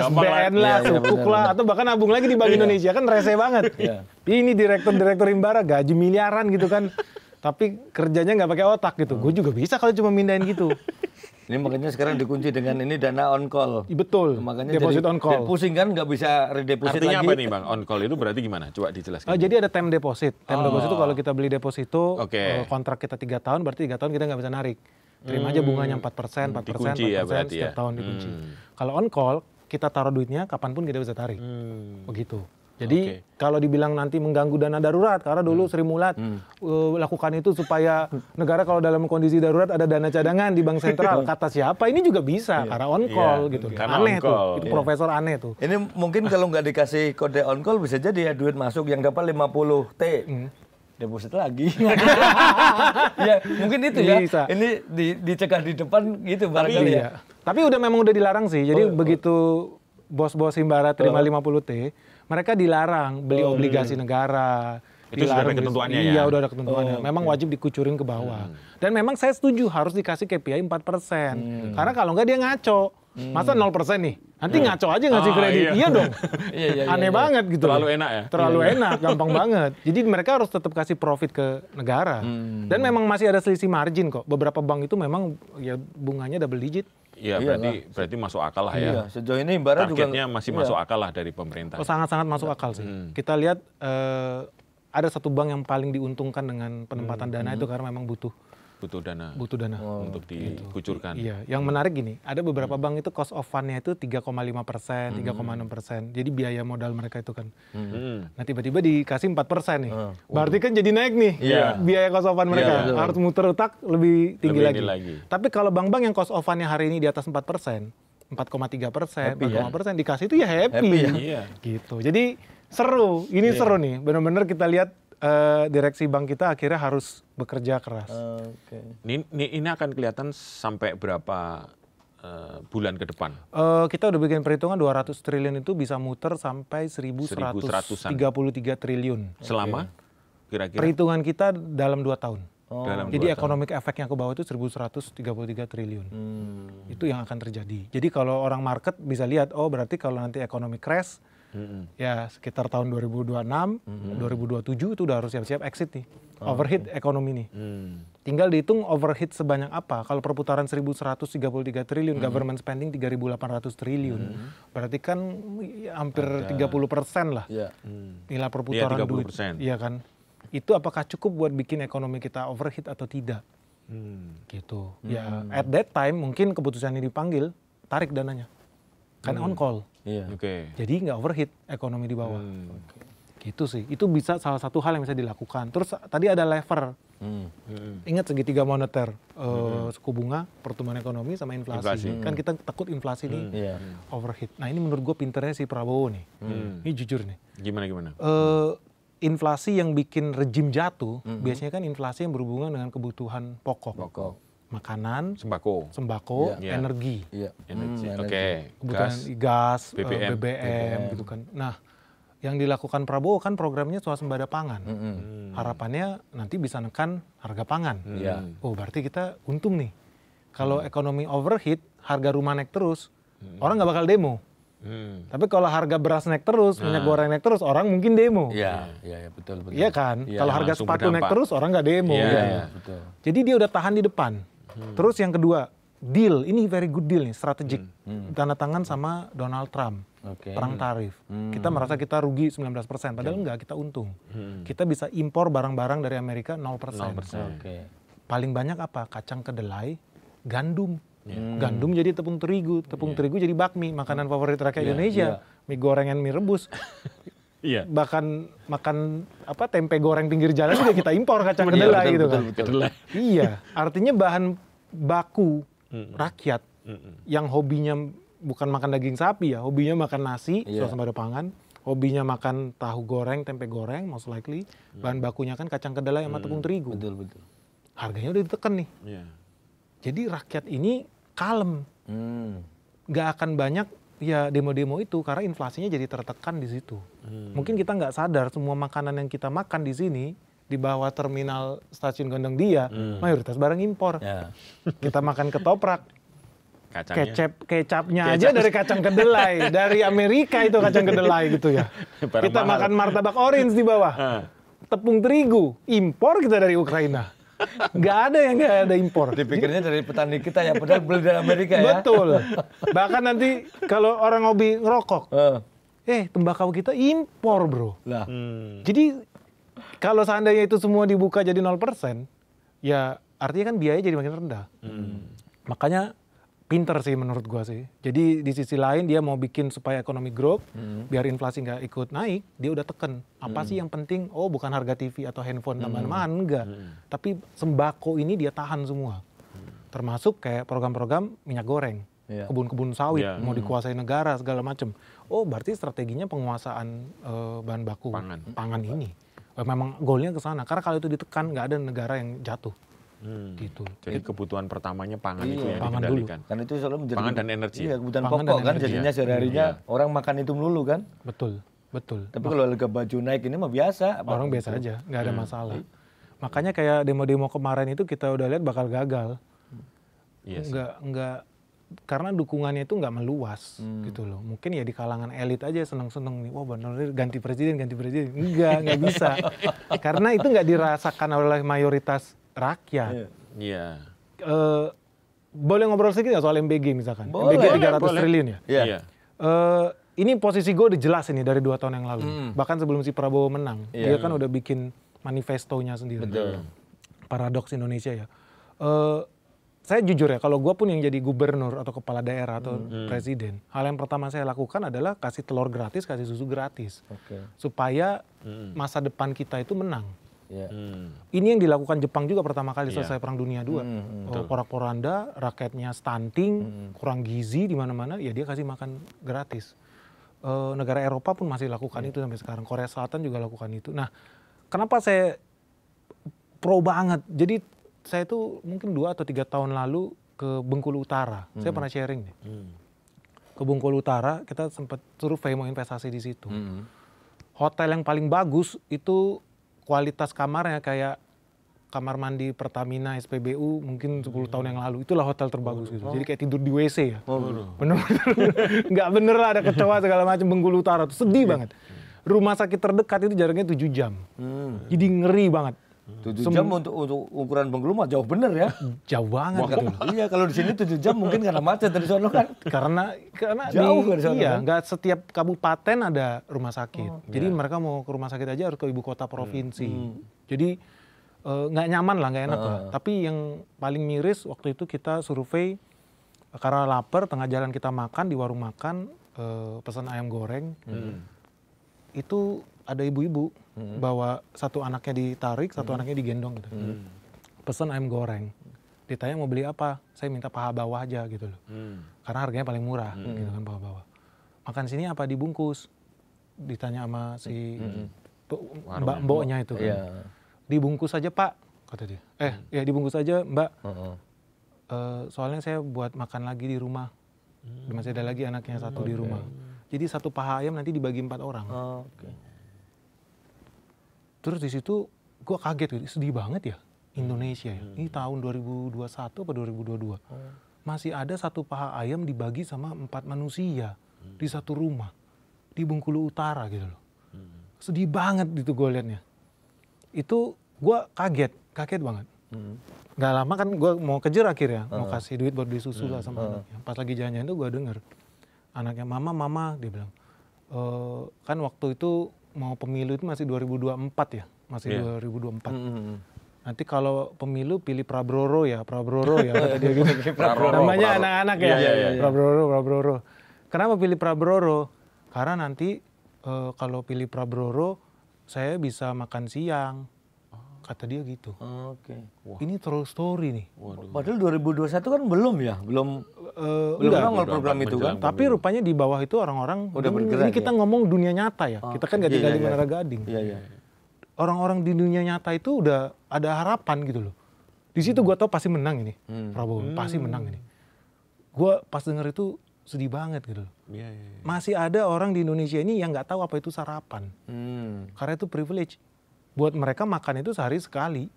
SBN lah, Sukuk lah, atau bahkan nabung lagi di Bank Indonesia. Kan rese banget. Ini direktur Himbara gaji miliaran gitu kan. Tapi kerjanya nggak pakai otak gitu. Gue juga bisa kalau cuma mindahin gitu. Ini makanya sekarang dikunci dengan ini dana on call. Betul. Makanya deposit on call. Pusing kan nggak bisa redeposit lagi. lagi. Artinya apa nih Bang? On call itu berarti gimana? Coba dijelaskan. Jadi ada time deposit. Time deposit itu kalau kita beli deposito, kontrak kita 3 tahun, berarti 3 tahun kita nggak bisa narik. Terima aja bunganya 4%, 4%, dikunci 4% ya berarti setiap tahun dikunci. Kalau on call, kita taruh duitnya kapanpun kita bisa tarik. Begitu. Jadi kalau dibilang nanti mengganggu dana darurat, karena dulu Sri Mulat lakukan itu supaya negara kalau dalam kondisi darurat ada dana cadangan di bank sentral. Kata siapa? Ini juga bisa karena on call gitu. Aneh tuh, itu profesor aneh tuh. Ini mungkin kalau nggak dikasih kode on call bisa jadi ya duit masuk yang dapat 50 T. Deposit lagi. Ya mungkin itu ya. Bisa. Ini dicegah di depan gitu barangkali ya. Tapi memang udah dilarang sih. Jadi begitu bos-bos Himbara terima 50 T, mereka dilarang beli obligasi negara. Itu sudah ada ketentuannya ya? Iya, udah ada ketentuannya. Memang wajib dikucurin ke bawah. Dan memang saya setuju harus dikasih KPI 4%. Karena kalau nggak dia ngaco. Masa 0% nih? Nanti ngaco aja ngasih kredit. Iya dong. Aneh banget gitu. Terlalu enak ya? Terlalu enak, gampang banget. Jadi mereka harus tetap kasih profit ke negara. Dan memang masih ada selisih margin kok. Beberapa bank itu memang ya bunganya double digit. Iya, berarti masuk akal lah ya. Iya, sejauh ini Himbara juga targetnya masih masuk akal lah dari pemerintah. Sangat-sangat masuk akal sih. Kita lihat ada satu bank yang paling diuntungkan dengan penempatan dana itu karena memang butuh dana untuk dikucurkan. Iya, yang menarik gini, ada beberapa bank itu cost of fund-nya itu 3,5%, 3,6%. Jadi biaya modal mereka itu kan. Nah tiba-tiba dikasih 4% nih. Berarti kan jadi naik nih biaya cost of fund mereka. Harus muter otak lebih tinggi lagi. Tapi kalau bank-bank yang cost of fund-nya hari ini di atas 4%, 4,3%, 4,5% dikasih itu ya happy. Gitu. Jadi seru, seru nih. Benar-benar kita lihat direksi bank kita akhirnya harus bekerja keras. Ini akan kelihatan sampai berapa bulan ke depan? Kita udah bikin perhitungan 200 triliun itu bisa muter sampai 1.133 triliun. Selama? Kira-kira? Perhitungan kita dalam 2 tahun. Jadi economic effect yang ke bawah itu 1.133 triliun. Itu yang akan terjadi. Jadi kalau orang market bisa lihat, berarti kalau nanti ekonomi crash, ya sekitar tahun 2026, 2027 itu udah harus siap-siap exit nih. Overheat ekonomi nih. Tinggal dihitung overheat sebanyak apa. Kalau perputaran 1.133 triliun, government spending 3.800 triliun. Berarti kan hampir 30% lah. Nilai perputaran duit. Iya kan. Itu apakah cukup buat bikin ekonomi kita overheat atau tidak? Gitu. Ya at that time mungkin keputusan ini dipanggil, tarik dananya. Kan on call. Jadi nggak overheat ekonomi di bawah. Gitu sih. Itu bisa salah satu hal yang bisa dilakukan. Terus tadi ada lever. Ingat segitiga moneter, suku bunga, pertumbuhan ekonomi sama inflasi. Kan kita takut inflasi nih overheat. Nah ini menurut gue pinternya si Prabowo nih. Ini jujur nih. Gimana? Inflasi yang bikin rejim jatuh, biasanya kan inflasi yang berhubungan dengan kebutuhan pokok. Makanan, sembako, energi. Kebutuhan gas, BBM gitu kan. Nah, yang dilakukan Prabowo kan programnya swasembada pangan. Harapannya nanti bisa nekan harga pangan. Berarti kita untung nih. Kalau ekonomi overheat, harga rumah naik terus, orang nggak bakal demo. Tapi kalau harga beras naik terus, minyak goreng naik terus, orang mungkin demo. Iya, betul. Iya kan? Kalau harga sepatu naik terus, orang nggak demo. Betul. Jadi dia udah tahan di depan. Terus yang kedua, deal, ini very good deal nih, strategik. Tanda tangan sama Donald Trump. perang tarif. Kita merasa kita rugi 19%, padahal enggak, kita untung. Kita bisa impor barang-barang dari Amerika 0%. Paling banyak apa? Kacang kedelai, gandum. Gandum jadi tepung terigu jadi bakmi, makanan favorit rakyat Indonesia. Mie gorengan, mie rebus. Bahkan makan tempe goreng pinggir jalan juga kita impor kacang kedelai gitu kan. Iya, artinya bahan baku rakyat yang hobinya bukan makan daging sapi ya, hobinya makan nasi, suasembada pangan, hobinya makan tahu goreng, tempe goreng, most likely bahan bakunya kan kacang kedelai sama tepung terigu. Harganya udah ditekan nih. Jadi rakyat ini kalem, nggak akan banyak ya demo-demo itu karena inflasinya jadi tertekan di situ. Mungkin kita nggak sadar semua makanan yang kita makan di sini di bawah terminal stasiun Gondang Dia mayoritas barang impor. Kita makan ketoprak, kecapnya aja dari kacang kedelai, dari Amerika itu kacang kedelai gitu ya. Kita makan martabak orange di bawah, tepung terigu impor kita dari Ukraina. Nggak ada yang nggak ada impor. Dipikirnya dari petani kita ya, padahal beli dari Amerika ya. Betul. Bahkan nanti kalau orang hobi ngerokok, tembakau kita impor bro. Jadi kalau seandainya itu semua dibuka jadi 0%, ya artinya kan biaya jadi makin rendah. Makanya pinter sih menurut gua sih. Jadi di sisi lain dia mau bikin supaya ekonomi growth, biar inflasi nggak ikut naik, dia udah teken. Apa sih yang penting? Oh bukan harga TV atau handphone tambahan-tambahan, enggak. Tapi sembako ini dia tahan semua. Termasuk kayak program-program minyak goreng, kebun-kebun sawit, mau dikuasai negara segala macem. Oh berarti strateginya penguasaan bahan baku pangan ini. Memang goalnya ke sana. Karena kalau itu ditekan, nggak ada negara yang jatuh. Gitu. Jadi kebutuhan pertamanya pangan itu yang dikendalikan. Karena itu selalu menjadi pangan dan energi. Iya, kebutuhan pokok kan jadinya sehari-harinya orang makan itu melulu kan. Betul. Tapi kalau harga baju naik ini mah biasa. Orang biasa aja, nggak ada masalah. Makanya kayak demo-demo kemarin itu kita udah lihat bakal gagal. Nggak karena dukungannya itu nggak meluas gitu loh. Mungkin ya di kalangan elit aja seneng-seneng nih, wah bener ganti presiden. Nggak bisa. Karena itu nggak dirasakan oleh mayoritas rakyat. Boleh ngobrol sedikit nggak soal MBG misalkan? Boleh, MBG 300 triliun ya? Iya. Ini posisi gue udah jelas ini dari 2 tahun yang lalu. Bahkan sebelum si Prabowo menang. Dia kan udah bikin manifestonya sendiri. Paradoks Indonesia ya. Saya jujur ya, kalau gue pun yang jadi gubernur atau kepala daerah atau presiden, hal yang pertama saya lakukan adalah kasih telur gratis, kasih susu gratis. Supaya masa depan kita itu menang. Ini yang dilakukan Jepang juga pertama kali selesai Perang Dunia II. Porak-poranda, rakyatnya stunting, kurang gizi di mana-mana, ya dia kasih makan gratis. Negara Eropa pun masih lakukan itu sampai sekarang. Korea Selatan juga lakukan itu. Nah, kenapa saya pro banget? Jadi saya tuh mungkin 2 atau 3 tahun lalu ke Bengkulu Utara. Saya pernah sharing nih. Ke Bengkulu Utara, kita sempat survei mau investasi di situ. Hotel yang paling bagus itu kualitas kamarnya kayak kamar mandi Pertamina, SPBU mungkin 10 tahun yang lalu. Itulah hotel terbagus gitu. Jadi kayak tidur di WC ya. Bener-bener. Nggak bener lah, ada kecoa segala macam. Bengkulu Utara tuh sedih banget. Rumah sakit terdekat itu jaraknya 7 jam. Jadi ngeri banget. 7 jam untuk ukuran Bengkulu mah jauh bener ya. Jauh banget gitu. Iya, kalau di sini 7 jam mungkin karena macet dari sono kan. Karena jauh dari sono. Iya, nggak setiap kabupaten ada rumah sakit. Jadi mereka mau ke rumah sakit aja harus ke ibu kota provinsi. Jadi nggak nyaman lah, nggak enak lah. Tapi yang paling miris waktu itu kita survei karena lapar, tengah jalan kita makan di warung makan, pesan ayam goreng. Itu ada ibu-ibu bawa satu anaknya ditarik, satu anaknya digendong gitu. Pesan ayam goreng. Ditanya mau beli apa? Saya minta paha bawah aja gitu loh. Karena harganya paling murah gitu kan, paha bawah. Makan sini apa dibungkus? Ditanya sama si mbak-mboknya itu kan. Dibungkus aja Pak, kata dia. Ya dibungkus aja Mbak. Soalnya saya buat makan lagi di rumah. Masih ada lagi anaknya satu di rumah. Jadi satu paha ayam nanti dibagi 4 orang. Terus di situ gue kaget gitu, sedih banget ya Indonesia ya. Ini tahun 2021 atau 2022. Masih ada satu paha ayam dibagi sama 4 manusia di satu rumah. Di Bengkulu Utara gitu loh. Sedih banget gitu gue liatnya. Itu gue kaget banget. Gak lama kan gue mau kejar akhirnya, mau kasih duit buat beli susu lah sama anaknya. Pas lagi jalan-jalan tuh gue denger. Anaknya, mama, dia bilang, kan waktu itu mau pemilu itu masih 2024 ya, masih 2024. Nanti kalau pemilu pilih Prabowo ya, kata dia gitu. Namanya anak-anak ya, Prabowo. Kenapa pilih Prabowo? Karena nanti kalau pilih Prabowo, saya bisa makan siang. Kata dia gitu. Oke. Ini true story nih. Padahal 2021 kan belum ya, belum nongol program itu kan. Tapi rupanya di bawah itu orang-orang Udah bergerak, ini kita ngomong dunia nyata ya. Kita kan gak tinggal di Menara Gading. Iya. Orang-orang di dunia nyata itu udah ada harapan gitu loh. Di situ gue tau pasti menang ini. Prabowo pasti menang ini. Gue pas denger itu sedih banget gitu loh. Masih ada orang di Indonesia ini yang nggak tahu apa itu sarapan. Karena itu privilege. Buat mereka makan itu sehari sekali.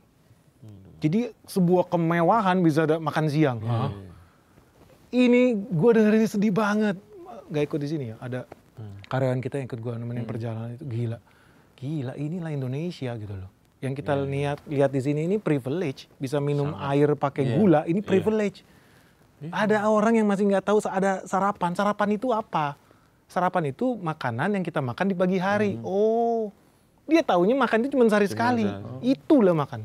Jadi sebuah kemewahan bisa makan siang. Ini gue denger ini sedih banget. Gak ikut di sini ya. Ada karyawan kita yang ikut gue nemenin perjalanan itu. Gila, inilah Indonesia gitu loh. Yang kita lihat di sini ini privilege. Bisa minum air pakai gula, ini privilege. Ada orang yang masih nggak tahu ada sarapan. Sarapan itu apa? Sarapan itu makanan yang kita makan di pagi hari. Oh, dia taunya makan itu cuma sehari sekali. Itulah makan.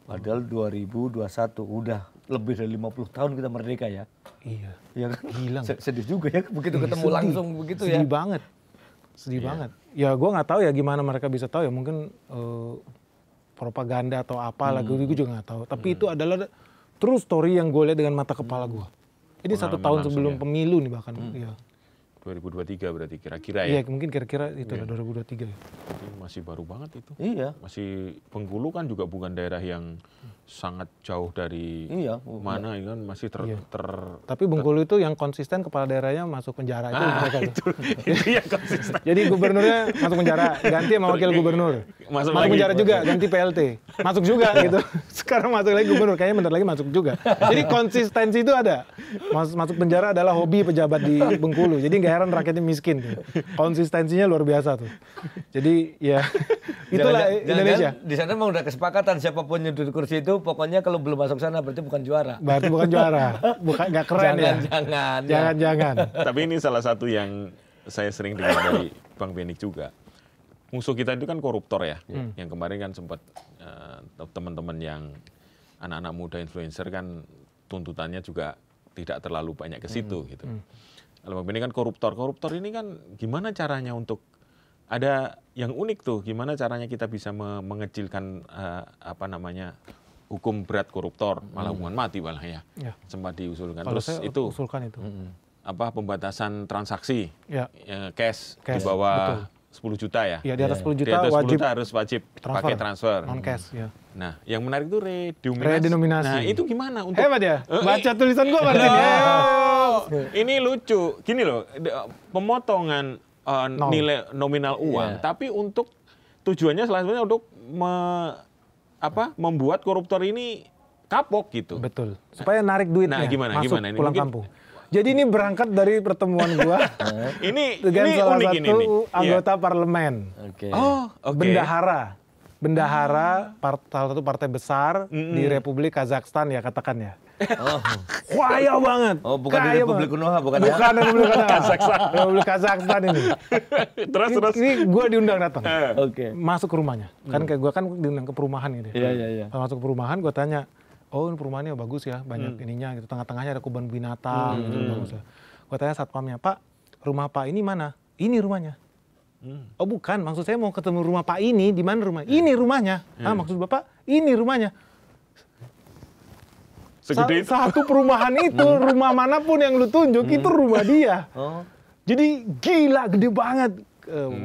Padahal 2021 udah lebih dari 50 tahun kita merdeka ya. Iya. Ya kan? Gila. Sedih juga ya begitu ketemu langsung begitu ya. Sedih banget. Ya gue nggak tahu ya gimana mereka bisa tahu ya, mungkin propaganda atau apa lah, gue juga nggak tahu. Tapi itu adalah true story yang gue lihat dengan mata kepala gue. Ini 1 tahun sebelum pemilu nih bahkan. Iya. 2023 berarti kira-kira ya? Iya, mungkin kira-kira itu lah 2023 ya. Jadi masih baru banget itu. Iya. Masih Bengkulu kan juga bukan daerah yang sangat jauh dari mana ya kan, masih Tapi Bengkulu itu yang konsisten kepala daerahnya masuk penjara itu mereka. Itu yang konsisten. Jadi gubernurnya masuk penjara, ganti sama wakil gubernur. Masuk penjara juga, ganti PLT. Masuk juga gitu. Sekarang masuk lagi gubernur, kayaknya bentar lagi masuk juga. Jadi konsistensi itu ada. Masuk penjara adalah hobi pejabat di Bengkulu. Jadi nggak heran rakyatnya miskin. Konsistensinya luar biasa tuh. Jadi ya itulah Indonesia. Di sana memang udah kesepakatan siapapun yang duduk kursi itu pokoknya kalau belum masuk sana berarti bukan juara. Berarti bukan juara. Nggak keren ya. Jangan. Tapi ini salah satu yang saya sering dengar dari Bang Benik juga. Musuh kita itu kan koruptor ya. Yang kemarin kan sempat teman-teman yang anak-anak muda influencer kan tuntutannya juga tidak terlalu banyak ke situ gitu. Kalau Bang Benik kan koruptor ini kan gimana caranya untuk ada yang unik tuh, gimana caranya kita bisa mengecilkan hukum berat koruptor, malah hukuman mati malah ya. Sempat diusulkan. Kalau Terus saya itu usulkan itu. Pembatasan transaksi cash di betul. bawah 10 juta ya. Ya di atas 10 Di juta atas 10 wajib juta harus pakai transfer. non cash ya. Nah, yang menarik itu redenominasi. Redenominasi. Nah, itu gimana untuk Hebat ya? Baca tulisan gua berarti. Ini lucu. Gini loh, pemotongan nilai nominal uang, tapi untuk tujuannya selanjutnya untuk membuat koruptor ini kapok gitu. Betul. Supaya narik duitnya. Nah, gimana Ini mungkin kampung. Jadi ini berangkat dari pertemuan gua ini dengan salah unik satu ini. anggota parlemen. Bendahara. Salah satu partai besar di Republik Kazakhstan ya katakan ya. Kaya banget. Oh, bukan di Republik Konoha, bukan ya? Bukan Republik Konoha. Republik Kazakhstan ini. Terus. Ini gue diundang datang. Oke. Masuk ke rumahnya. Kan kayak gue kan diundang ke perumahan gitu. Iya. Masuk ke perumahan gue tanya, oh ini perumahannya bagus ya, banyak ininya gitu. Tengah-tengahnya ada kebun binatang gitu, bagus ya. Gue tanya satpamnya, Pak, rumah Pak ini mana? Ini rumahnya. Oh bukan, maksud saya mau ketemu rumah Pak ini, di mana rumah? Ini rumahnya. Maksud Bapak, ini rumahnya. Satu perumahan itu, rumah manapun yang lu tunjuk itu rumah dia. Jadi gila, gede banget.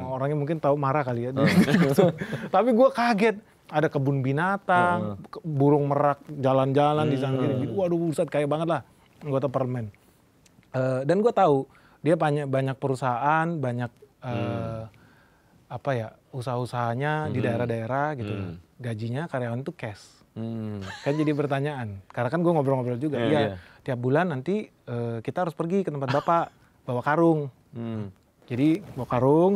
Orangnya mungkin tahu marah kali ya. Tapi gue kaget. Ada kebun binatang, burung merak jalan-jalan di sana. Waduh, buset kaya banget lah anggota parlemen. Dan gue tahu dia banyak perusahaan, banyak usaha-usahanya di daerah-daerah gitu. Gajinya karyawan itu cash. Kan jadi pertanyaan, karena kan gue ngobrol-ngobrol juga, tiap bulan nanti kita harus pergi ke tempat bapak, bawa karung. Jadi bawa karung,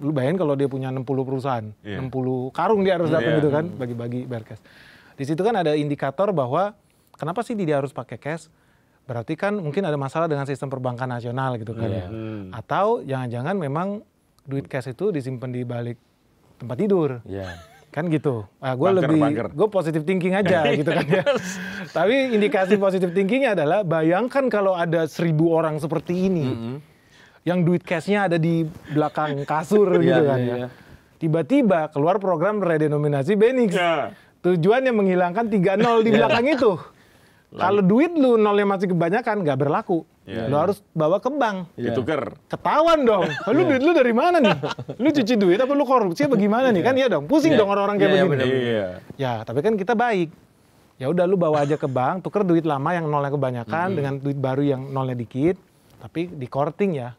lu bayangin kalau dia punya 60 perusahaan, 60 karung dia harus datang gitu kan, bagi-bagi bayar cash. Di situ kan ada indikator bahwa kenapa sih dia harus pakai cash? berarti kan mungkin ada masalah dengan sistem perbankan nasional gitu kan ya. Atau jangan-jangan memang duit cash itu disimpan di balik tempat tidur. Kan gitu. Nah, gue positive thinking aja gitu kan ya. Tapi indikasi positive thinkingnya adalah bayangkan kalau ada 1.000 orang seperti ini, yang duit cashnya ada di belakang kasur gitu kan ya. Tiba-tiba keluar program redenominasi Benix. Tujuannya menghilangkan 3 nol di belakang itu. Kalau duit lu nolnya masih kebanyakan, nggak berlaku. Lu harus bawa ke bank. Ditukar. Ketahuan dong. Lu duit lu dari mana nih? Lu cuci duit apa lu korupsi apa gimana nih? Kan iya dong. Pusing dong orang-orang kayak begini. Ya, tapi kan kita baik. Ya udah lu bawa aja ke bank, tuker duit lama yang nolnya kebanyakan dengan duit baru yang nolnya dikit, tapi di korting ya.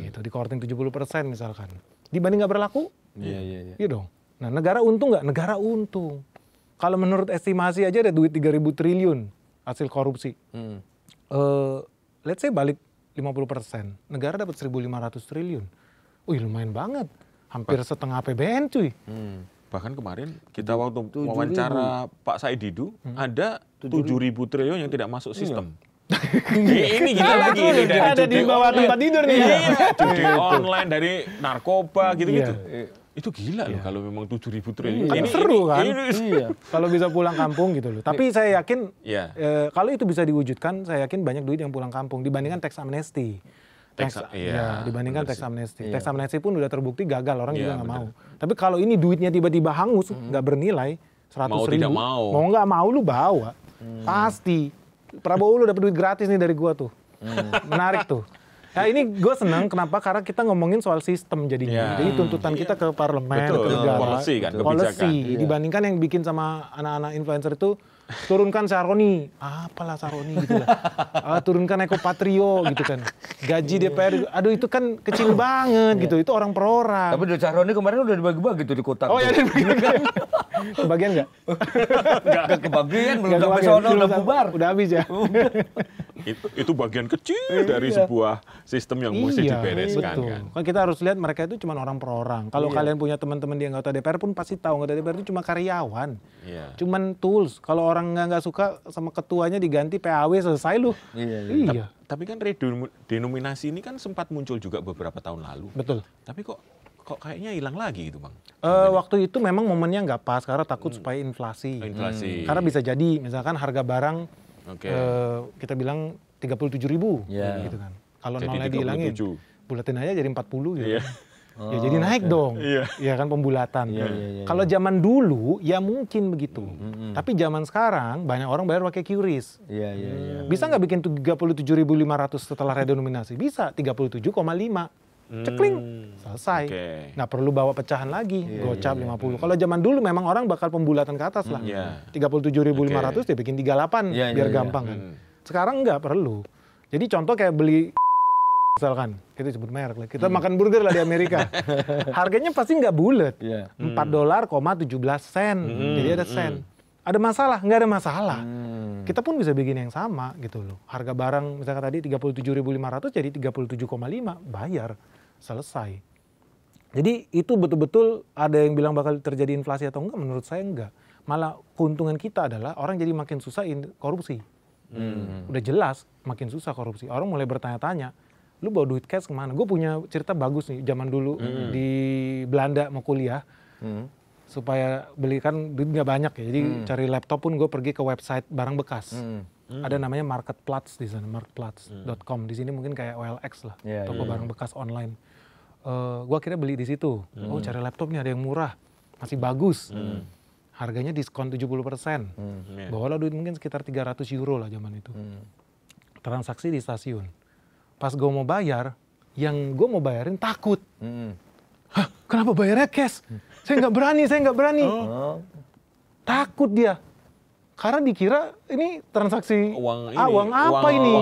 Gitu, di korting 70% misalkan. Dibanding nggak berlaku? Iya dong. Nah, negara untung nggak? Negara untung. Kalau menurut estimasi aja ada duit 3.000 triliun hasil korupsi. Let's say balik 50%. Negara dapat 1.500 triliun. Wih, lumayan banget. Hampir setengah APBN cuy. Bahkan kemarin kita waktu wawancara Pak Said Didu, ada 7.000 triliun yang tidak masuk sistem. Ini kita lagi ini dari ada di bawah tempat tidur nih. Judi online dari narkoba gitu-gitu. Itu gila loh kalau memang 7.000 triliun. Ini seru kan? Kalau bisa pulang kampung gitu loh. Tapi saya yakin kalau itu bisa diwujudkan, saya yakin banyak duit yang pulang kampung dibandingkan tax amnesty. Dibandingkan tax amnesty. Tax amnesty pun udah terbukti gagal, orang juga nggak mau. Tapi kalau ini duitnya tiba-tiba hangus, nggak bernilai 100.000, mau nggak mau lu bawa, pasti. Prabowo lu dapet duit gratis nih dari gua tuh, menarik tuh. Nah ini gue senang kenapa? Karena kita ngomongin soal sistem jadinya. Jadi tuntutan kita ke parlemen, ke negara, policy kan, policy. Dibandingkan yang bikin sama anak-anak influencer itu turunkan Saroni, apalah Saroni gitu lah. Turunkan Ekopatrio gitu kan. Gaji DPR, aduh itu kan kecil banget gitu. Itu orang per orang. Tapi Saroni kemarin udah dibagi-bagi tuh di kotak. Oh iya, dibagi-bagi. Kebagian nggak? Nggak kebagian, belum sampai sono udah bubar. Udah habis ya. Itu bagian kecil dari sebuah sistem yang mesti dibereskan betul. Kan kita harus lihat mereka itu cuma orang per orang. Kalau kalian punya teman-teman di anggota DPR pun pasti tahu anggota DPR itu cuma karyawan. Cuman tools. Kalau orang nggak suka sama ketuanya diganti PAW selesai lu. Iya. Tapi kan redenominasi ini kan sempat muncul juga beberapa tahun lalu. Betul. Tapi kok kayaknya hilang lagi gitu Bang? Waktu itu memang momennya nggak pas karena takut supaya inflasi. Karena bisa jadi misalkan harga barang kita bilang 37.000 gitu kan. Kalau nolnya dihilangin, bulatin aja jadi 40 gitu. Ya jadi naik dong. Ya kan pembulatan. Kalau zaman dulu ya mungkin begitu. Tapi zaman sekarang banyak orang bayar pakai QRIS. Bisa nggak bikin 37.500 setelah redenominasi? Bisa, 37,5. Cekling, selesai. Nggak perlu bawa pecahan lagi, gocap 50. Kalau zaman dulu memang orang bakal pembulatan ke atas lah. 37.500 dia bikin 38 biar gampang kan. Sekarang nggak perlu. Jadi contoh kayak beli misalkan, kita sebut merek lah. Kita makan burger lah di Amerika. Harganya pasti nggak bulat. $4,17. Jadi ada sen. Ada masalah? Nggak ada masalah. Kita pun bisa bikin yang sama gitu loh. Harga barang misalkan tadi 37.500 jadi 37,5 bayar. Selesai. Jadi itu betul-betul ada yang bilang bakal terjadi inflasi atau enggak, menurut saya enggak. Malah keuntungan kita adalah orang jadi makin susah korupsi. Udah jelas makin susah korupsi. Orang mulai bertanya-tanya, lu bawa duit cash kemana? Gue punya cerita bagus nih, zaman dulu di Belanda mau kuliah. Supaya beli kan duit nggak banyak ya, jadi cari laptop pun gue pergi ke website barang bekas. Ada namanya Marketplaats di sana, marketplaats.com. Di sini mungkin kayak OLX lah, toko barang bekas online. Gue akhirnya beli di situ. Oh cari laptopnya ada yang murah, masih bagus. Harganya diskon 70%. Bawalah duit mungkin sekitar 300 euro lah zaman itu. Transaksi di stasiun. Pas gue mau bayar, yang gue mau bayarin takut. Hah, kenapa bayarnya cash? Saya nggak berani. Takut dia. Karena dikira ini transaksi uang apa ini?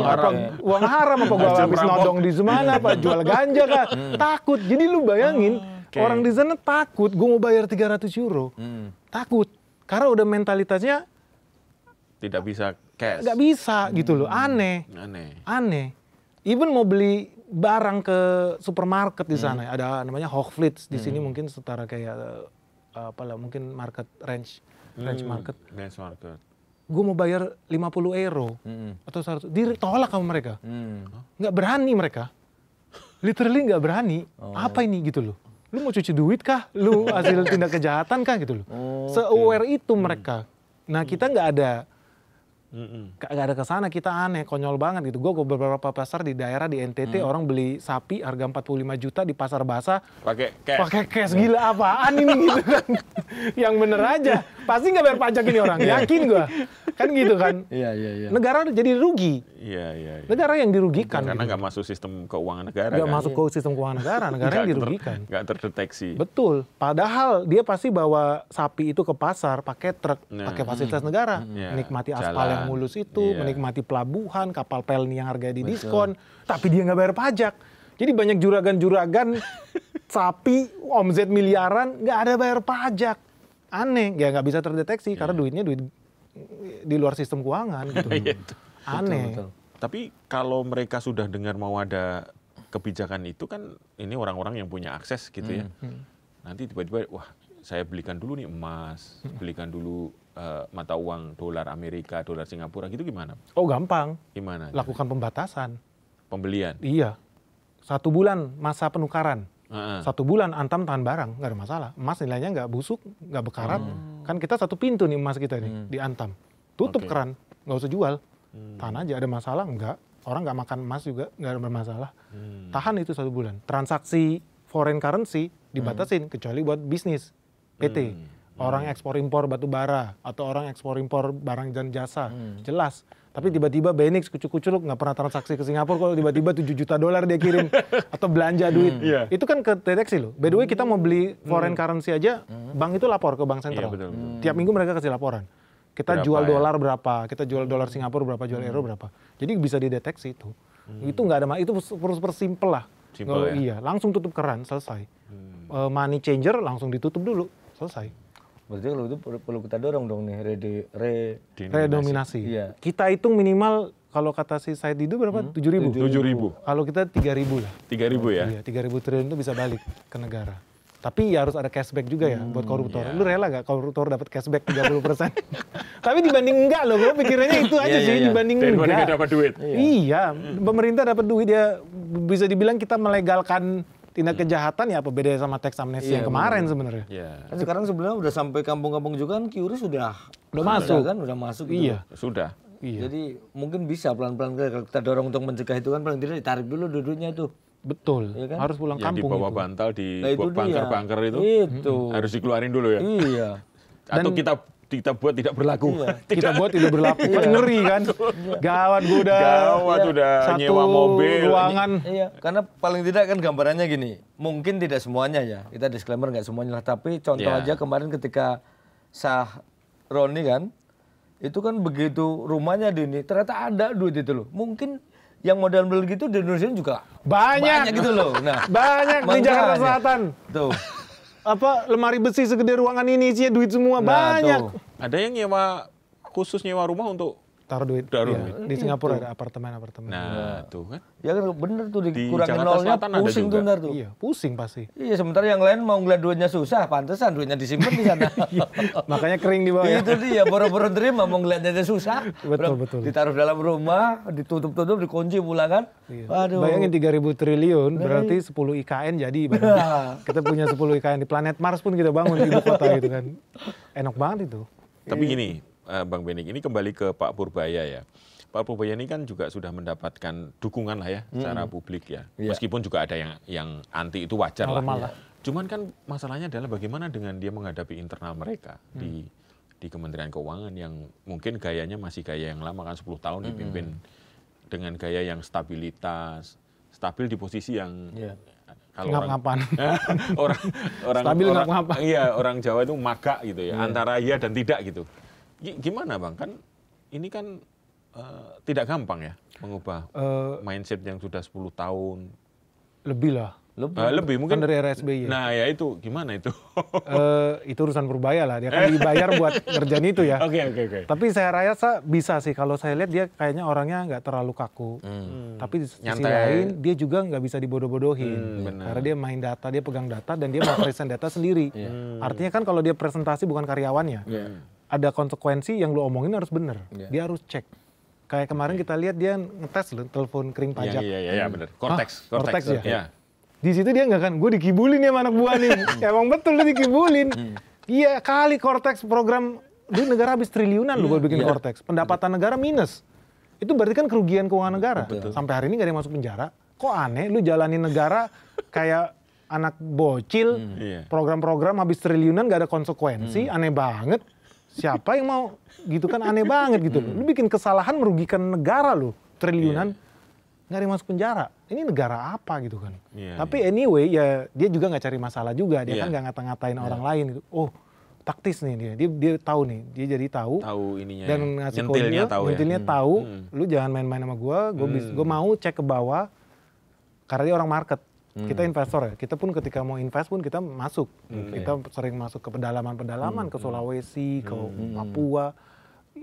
Uang haram apa gua habis nodong di mana apa jual ganja kah? Takut. Jadi lu bayangin orang di sana takut, gua mau bayar 300 euro. Takut. Karena udah mentalitasnya tidak bisa cash. Nggak bisa gitu loh. Aneh. Even mau beli barang ke supermarket di sana, ada namanya Hoogvliet di sini mungkin setara kayak apalah mungkin market range market. gue mau bayar 50 euro atau 100, ditolak sama mereka. Nggak berani mereka. Literally nggak berani. Apa ini gitu loh. Lu mau cuci duit kah? Lu hasil tindak kejahatan kah gitu loh. Se-aware itu mereka. Nah kita nggak ada kesana, kita aneh, konyol banget gitu. Gue ke beberapa pasar di daerah di NTT, orang beli sapi harga 45 juta di pasar basah pakai cash. Gila apaan ini gitu kan. Yang bener aja, pasti nggak bayar pajak ini orang, yakin gue. Kan gitu kan. Iya. Negara jadi rugi. Iya. Negara yang dirugikan. Karena gitu. nggak masuk sistem keuangan negara. Nggak kan? masuk ke sistem keuangan negara yang dirugikan. Nggak terdeteksi. Betul. Padahal dia pasti bawa sapi itu ke pasar pakai truk, pakai fasilitas negara, menikmati aspal yang mulus itu, menikmati pelabuhan, kapal pelni yang harganya didiskon, tapi dia nggak bayar pajak. Jadi banyak juragan-juragan sapi omzet miliaran nggak ada bayar pajak. Aneh, ya nggak bisa terdeteksi karena duitnya duit di luar sistem keuangan gitu. Aneh. Betul. Tapi kalau mereka sudah dengar mau ada kebijakan itu kan ini orang-orang yang punya akses gitu ya. Nanti tiba-tiba wah saya belikan dulu nih emas, belikan dulu mata uang dolar Amerika, dolar Singapura gitu gimana? Oh gampang. Gimana? Lakukan pembatasan. Pembelian. Iya. 1 bulan masa penukaran. 1 bulan Antam tahan barang, nggak ada masalah. Emas nilainya nggak busuk, nggak bekarat. Kan kita 1 pintu nih emas kita nih di Antam. Tutup keran, nggak usah jual. Tahan aja, ada masalah nggak. Orang nggak makan emas juga nggak ada masalah. Tahan itu 1 bulan. Transaksi foreign currency dibatasin kecuali buat bisnis PT. Orang ekspor impor batu bara atau orang ekspor impor barang dan jasa, jelas. Tapi tiba-tiba Benix kucuk-kucuk nggak pernah transaksi ke Singapura, kalau tiba-tiba $7 juta dia kirim atau belanja duit, itu kan kedeteksi loh. By the way kita mau beli foreign currency aja, bank itu lapor ke bank sentral. Betul. Tiap minggu mereka kasih laporan. Kita Berapa jual ya? dolar berapa, kita jual dolar Singapura berapa, jual euro berapa. Jadi bisa dideteksi itu. Itu nggak ada, itu super simple lah. Simple ya? Iya, langsung tutup keran, selesai. Money changer langsung ditutup dulu, selesai. Berarti kalau itu perlu kita dorong dong nih, Redominasi. Iya. Kita hitung minimal kalau kata si Said Didu berapa? 7.000. 7.000. Kalau kita 3.000 lah. 3.000 ya? Iya, 3.000 triliun itu bisa balik ke negara. Tapi ya harus ada cashback juga ya buat koruptor. Lu rela gak koruptor dapat cashback 30%? Tapi dibanding enggak loh, gue pikirannya itu aja sih, dibanding Daripada enggak. dapat duit. Iya, pemerintah dapat duit, ya bisa dibilang kita melegalkan tindak kejahatan, ya apa bedanya sama teks amnesti yang kemarin sebenarnya. Iya. Kan sekarang sebenarnya udah sampai kampung-kampung juga kan QRIS sudah masuk. kan, udah masuk gitu. Iya. Sudah. Iya. Jadi mungkin bisa pelan-pelan kalau kita dorong untuk mencegah itu kan paling tidak ditarik dulu duitnya itu. Betul, Iya kan? harus pulang Yang di kampung bawah itu. bantal di Nah, itu dia. bunker-bunker itu harus dikeluarin dulu ya. Iya. Atau kita buat tidak berlaku. Kita buat tidak berlaku, kan ngeri kan. Gawat gue udah. Gawat udah satu nyewa mobil. ruangan. Iya, karena paling tidak kan gambarannya gini. Mungkin tidak semuanya ya. Kita disclaimer nggak semuanya lah. Tapi contoh Iya. aja kemarin ketika Roni kan, itu kan begitu rumahnya di ini, ternyata ada duit itu loh. Mungkin yang modal-modal gitu di Indonesia juga Banyak gitu loh. Nah, banyak di Jakarta makanya. Selatan. Tuh. Apa lemari besi segede ruangan ini isinya duit semua, Nah, banyak. tuh. Ada yang khusus nyewa rumah untuk Taruh duit. Taruh Iya, duit. di Singapura ada apartemen. nah tuh kan. Ya kan bener tuh Di dikurangin Jakarta nolnya Selatan ada pusing juga. tuh ntar tuh. Iya, pusing pasti. Iya, sementara yang lain mau ngeliat duitnya susah, pantesan duitnya disimpan di sana. Makanya kering di bawah ya. Itu dia, boro-boro terima mau ngeliatnya aja susah. Betul. Ditaruh dalam rumah, ditutup-tutup, dikunci pulang kan. Iya. Waduh. Bayangin 3.000 triliun berarti 10 IKN jadi ibaratnya. Kita punya 10 IKN di planet Mars pun kita bangun di ibu kota gitu kan. Enak banget itu. Tapi gini, Bang Benik, ini kembali ke Pak Purbaya ya. Pak Purbaya ini kan juga sudah mendapatkan dukungan lah ya secara publik ya. Meskipun juga ada yang anti, itu wajar Normal lah. Cuman kan masalahnya adalah bagaimana dengan dia menghadapi internal mereka di Kementerian Keuangan yang mungkin gayanya masih gaya yang lama kan 10 tahun dipimpin dengan gaya yang stabil di posisi yang kalau Ngap-ngapan. orang Stabil ngap-ngapan. Iya, orang Jawa itu maga gitu ya, antara iya dan tidak gitu. Gimana Bang? Kan ini kan tidak gampang ya mengubah mindset yang sudah 10 tahun. Lebih lah. Lebih mungkin Kan dari era SBY. Nah ya itu gimana itu? Itu urusan Purbaya lah. Dia kan dibayar buat ngerjain itu ya. Oke. Tapi saya rasa bisa sih. Kalau saya lihat dia kayaknya orangnya nggak terlalu kaku. Tapi di sisi Nyantai. lain dia juga nggak bisa dibodoh-bodohin. benar. Karena dia main data, dia pegang data dan dia mau present data sendiri. Artinya kan kalau dia presentasi bukan karyawannya. ada konsekuensi yang lu omongin harus bener. Dia harus cek. Kayak kemarin kita lihat dia ngetes loh telepon kering pajak. Iya, benar. Cortex ya. Di situ dia nggak kan, gue dikibulin ya sama anak buah nih. Emang betul lu dikibulin. Iya kali Cortex program, duit negara habis triliunan lu buat bikin Cortex. Pendapatan negara minus. Itu berarti kan kerugian keuangan negara. Sampai hari ini nggak ada yang masuk penjara. Kok aneh, lu jalanin negara kayak anak bocil, program-program habis triliunan nggak ada konsekuensi, aneh banget. Siapa yang mau gitu kan, aneh banget gitu. Lu bikin kesalahan merugikan negara lu, triliunan, nggak ada yang masuk penjara. Ini negara apa gitu kan. Tapi anyway ya dia juga nggak cari masalah juga, dia kan nggak ngata-ngatain orang lain gitu. Oh taktis nih dia tahu nih, dia jadi tahu ininya, dan ngasih nyentilnya tahu, lu jangan main-main sama gue mau cek ke bawah, karena dia orang market. Kita investor ya, kita pun ketika mau invest pun kita masuk. Kita sering masuk ke pedalaman-pedalaman, ke Sulawesi, ke Papua.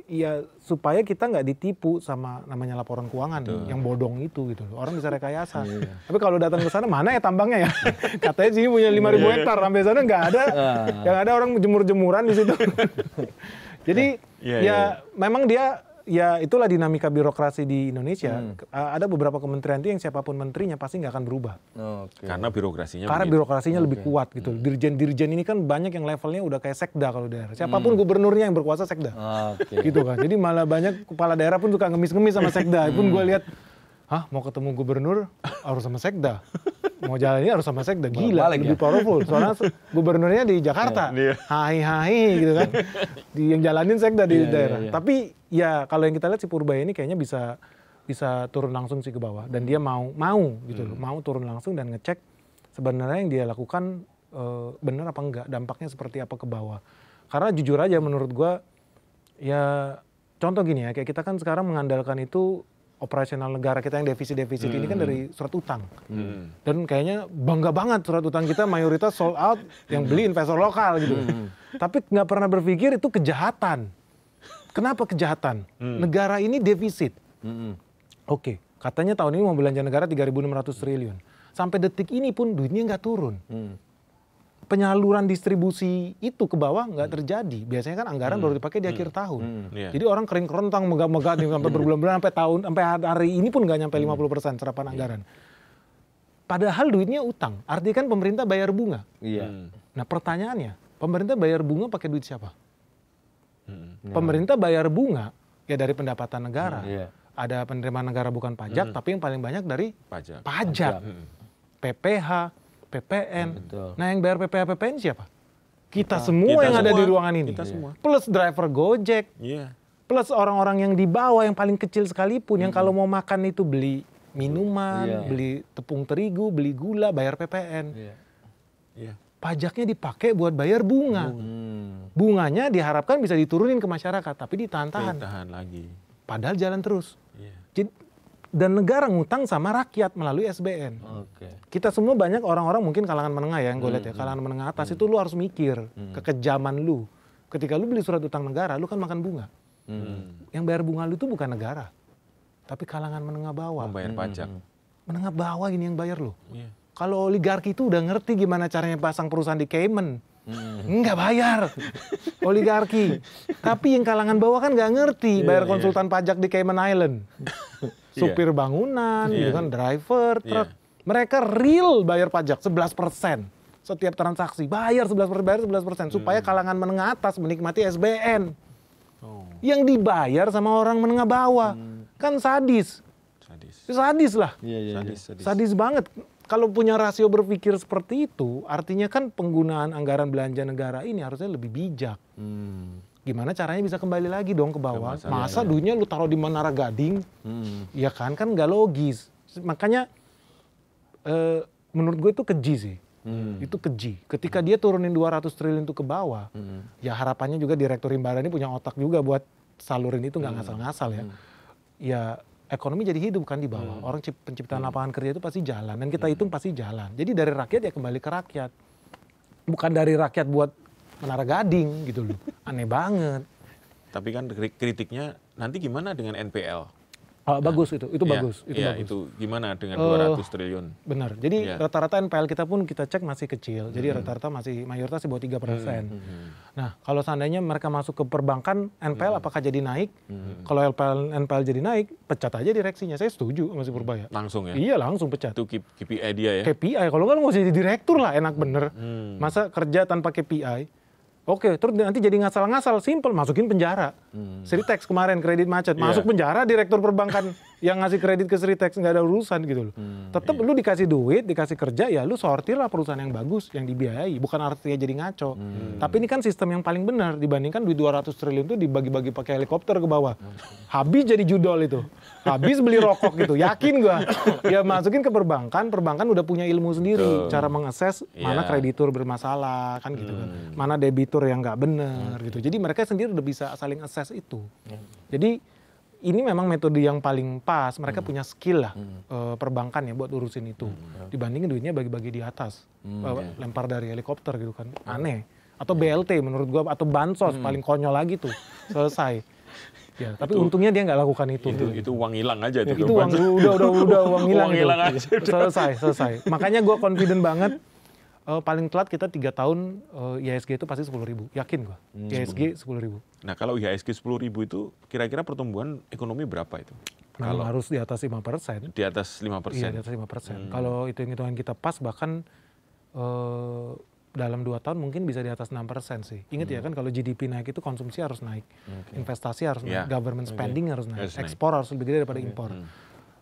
Ya supaya kita nggak ditipu sama namanya laporan keuangan yang bodong itu gitu. Orang bisa rekayasa. Tapi kalau datang ke sana mana ya tambangnya ya? Katanya sini punya 5.000 hektar, sampai sana nggak ada. Yang ada orang jemur-jemuran di situ. Jadi memang dia ya itulah dinamika birokrasi di Indonesia. Ada beberapa kementerian itu yang siapapun menterinya pasti nggak akan berubah. Karena birokrasinya lebih kuat gitu. Dirjen-dirjen ini kan banyak yang levelnya udah kayak sekda kalau daerah. Siapapun gubernurnya yang berkuasa sekda. Gitu kan. Jadi malah banyak kepala daerah pun suka ngemis-ngemis sama sekda. Pun gue lihat, mau ketemu gubernur harus sama sekda. Mau jalan ini harus sama sekda. Gila, lebih powerful. Soalnya gubernurnya di Jakarta. Hai gitu kan. Yang jalanin sekda di daerah. Tapi ya kalau yang kita lihat si Purbaya ini kayaknya bisa turun langsung sih ke bawah. Dan dia mau gitu loh. Mau turun langsung dan ngecek sebenarnya yang dia lakukan benar apa enggak. Dampaknya seperti apa ke bawah. Karena jujur aja menurut gua ya contoh gini ya. Kayak kita kan sekarang mengandalkan itu operasional negara kita yang defisit ini kan dari surat utang. Dan kayaknya bangga banget surat utang kita mayoritas sold out yang beli investor lokal gitu. Tapi nggak pernah berpikir itu kejahatan. Kenapa kejahatan? Negara ini defisit. Oke, katanya tahun ini mau belanja negara 3.600 triliun. Sampai detik ini pun duitnya nggak turun. Penyaluran distribusi itu ke bawah nggak terjadi. Biasanya kan anggaran baru dipakai di akhir tahun. Jadi orang kering kerontang megah-megah sampai berbulan-bulan sampai hari ini pun nggak nyampe 50% serapan anggaran. Padahal duitnya utang. Artinya kan pemerintah bayar bunga. Nah pertanyaannya, pemerintah bayar bunga pakai duit siapa? Pemerintah bayar bunga ya dari pendapatan negara. Ada penerimaan negara bukan pajak, tapi yang paling banyak dari pajak. PPH, PPN. Nah yang bayar PPH PPN siapa? Kita semua yang ada di ruangan ini. Plus driver Gojek. Plus orang-orang yang di bawah yang paling kecil sekalipun yang kalau mau makan itu beli minuman, beli tepung terigu, beli gula, bayar PPN. Pajaknya dipakai buat bayar bunga. Bunganya diharapkan bisa diturunin ke masyarakat, tapi ditahan-tahan. Padahal jalan terus. Dan negara ngutang sama rakyat melalui SBN. Kita semua banyak orang-orang mungkin kalangan menengah ya yang gue lihat ya. Kalangan menengah atas itu lu harus mikir kekejaman lu. Ketika lu beli surat utang negara, lu kan makan bunga. Yang bayar bunga lu itu bukan negara. Tapi kalangan menengah bawah. Membayar pajak. Menengah bawah ini yang bayar lu. Kalau oligarki itu udah ngerti gimana caranya pasang perusahaan di Cayman. Nggak bayar oligarki. Tapi yang kalangan bawah kan nggak ngerti bayar konsultan pajak di Cayman Island. Supir bangunan, gitu kan, driver, truk. Mereka real bayar pajak 11%. Setiap transaksi bayar 11%. Supaya kalangan menengah atas menikmati SBN. Yang dibayar sama orang menengah bawah. Kan sadis. Sadis lah. Sadis banget. Kalau punya rasio berpikir seperti itu, artinya kan penggunaan anggaran belanja negara ini harusnya lebih bijak. Gimana caranya bisa kembali lagi dong ke bawah? Masa duitnya lu taruh di Menara Gading? Ya kan nggak logis. Makanya menurut gue itu keji sih. Itu keji. Ketika dia turunin 200 triliun itu ke bawah, ya harapannya juga Direktur Himbara ini punya otak juga buat salurin itu nggak ngasal-ngasal ya. Ya ekonomi jadi hidup kan di bawah. Orang penciptaan lapangan kerja itu pasti jalan. Dan kita hitung pasti jalan. Jadi dari rakyat ya kembali ke rakyat. Bukan dari rakyat buat Menara Gading gitu loh. Aneh banget. Tapi kan kritiknya nanti gimana dengan NPL? Bagus itu Iya, bagus. Itu iya, bagus. itu gimana dengan 200 triliun? Benar. Jadi Iya. rata-rata NPL kita pun kita cek masih kecil. Jadi rata-rata masih mayoritas di bawah 3%. Nah, kalau seandainya mereka masuk ke perbankan, NPL apakah jadi naik? Kalau NPL jadi naik, pecat aja direksinya. Saya setuju sama si Purbaya. Langsung ya? Iya, langsung pecat. Itu KPI dia ya? KPI, kalau nggak lu nggak usah jadi direktur lah, enak bener. Masa kerja tanpa KPI? Oke, terus nanti jadi ngasal-ngasal, simple, masukin penjara. Sritex kemarin kredit macet, masuk penjara direktur perbankan yang ngasih kredit ke Sritex, nggak ada urusan gitu loh. Tetap lu dikasih duit, dikasih kerja, ya lu sortir lah perusahaan yang bagus, yang dibiayai, bukan artinya jadi ngaco. Tapi ini kan sistem yang paling benar, dibandingkan duit 200 triliun itu dibagi-bagi pakai helikopter ke bawah. Habis jadi judol itu, habis beli rokok gitu, yakin gua. Ya masukin ke perbankan, perbankan udah punya ilmu sendiri, cara mengakses mana kreditur bermasalah, kan gitu kan. Mana debitur yang nggak benar gitu. Jadi mereka sendiri udah bisa saling assess itu. Jadi ini memang metode yang paling pas. Mereka punya skill lah perbankan ya buat urusin itu. Dibandingin duitnya bagi-bagi di atas, lempar dari helikopter gitu kan. Aneh. Atau BLT menurut gua, atau bansos paling konyol lagi tuh. Selesai. Ya, tapi untungnya dia nggak lakukan itu. Itu uang hilang aja. Itu uang udah uang hilang itu. Hilang aja. Selesai. Makanya gua confident banget. Paling telat kita 3 tahun IHSG itu pasti 10.000, yakin gua. IHSG 10.000. Nah kalau IHSG 10.000 itu kira-kira pertumbuhan ekonomi berapa itu? Kalau harus di atas 5%. Di atas 5%? Iya, di atas 5%. Kalau hitung-hitungan kita pas, bahkan dalam 2 tahun mungkin bisa di atas 6% sih. Ingat ya kan, kalau GDP naik itu konsumsi harus naik, investasi harus naik, government spending harus naik, ekspor harus lebih gede daripada impor.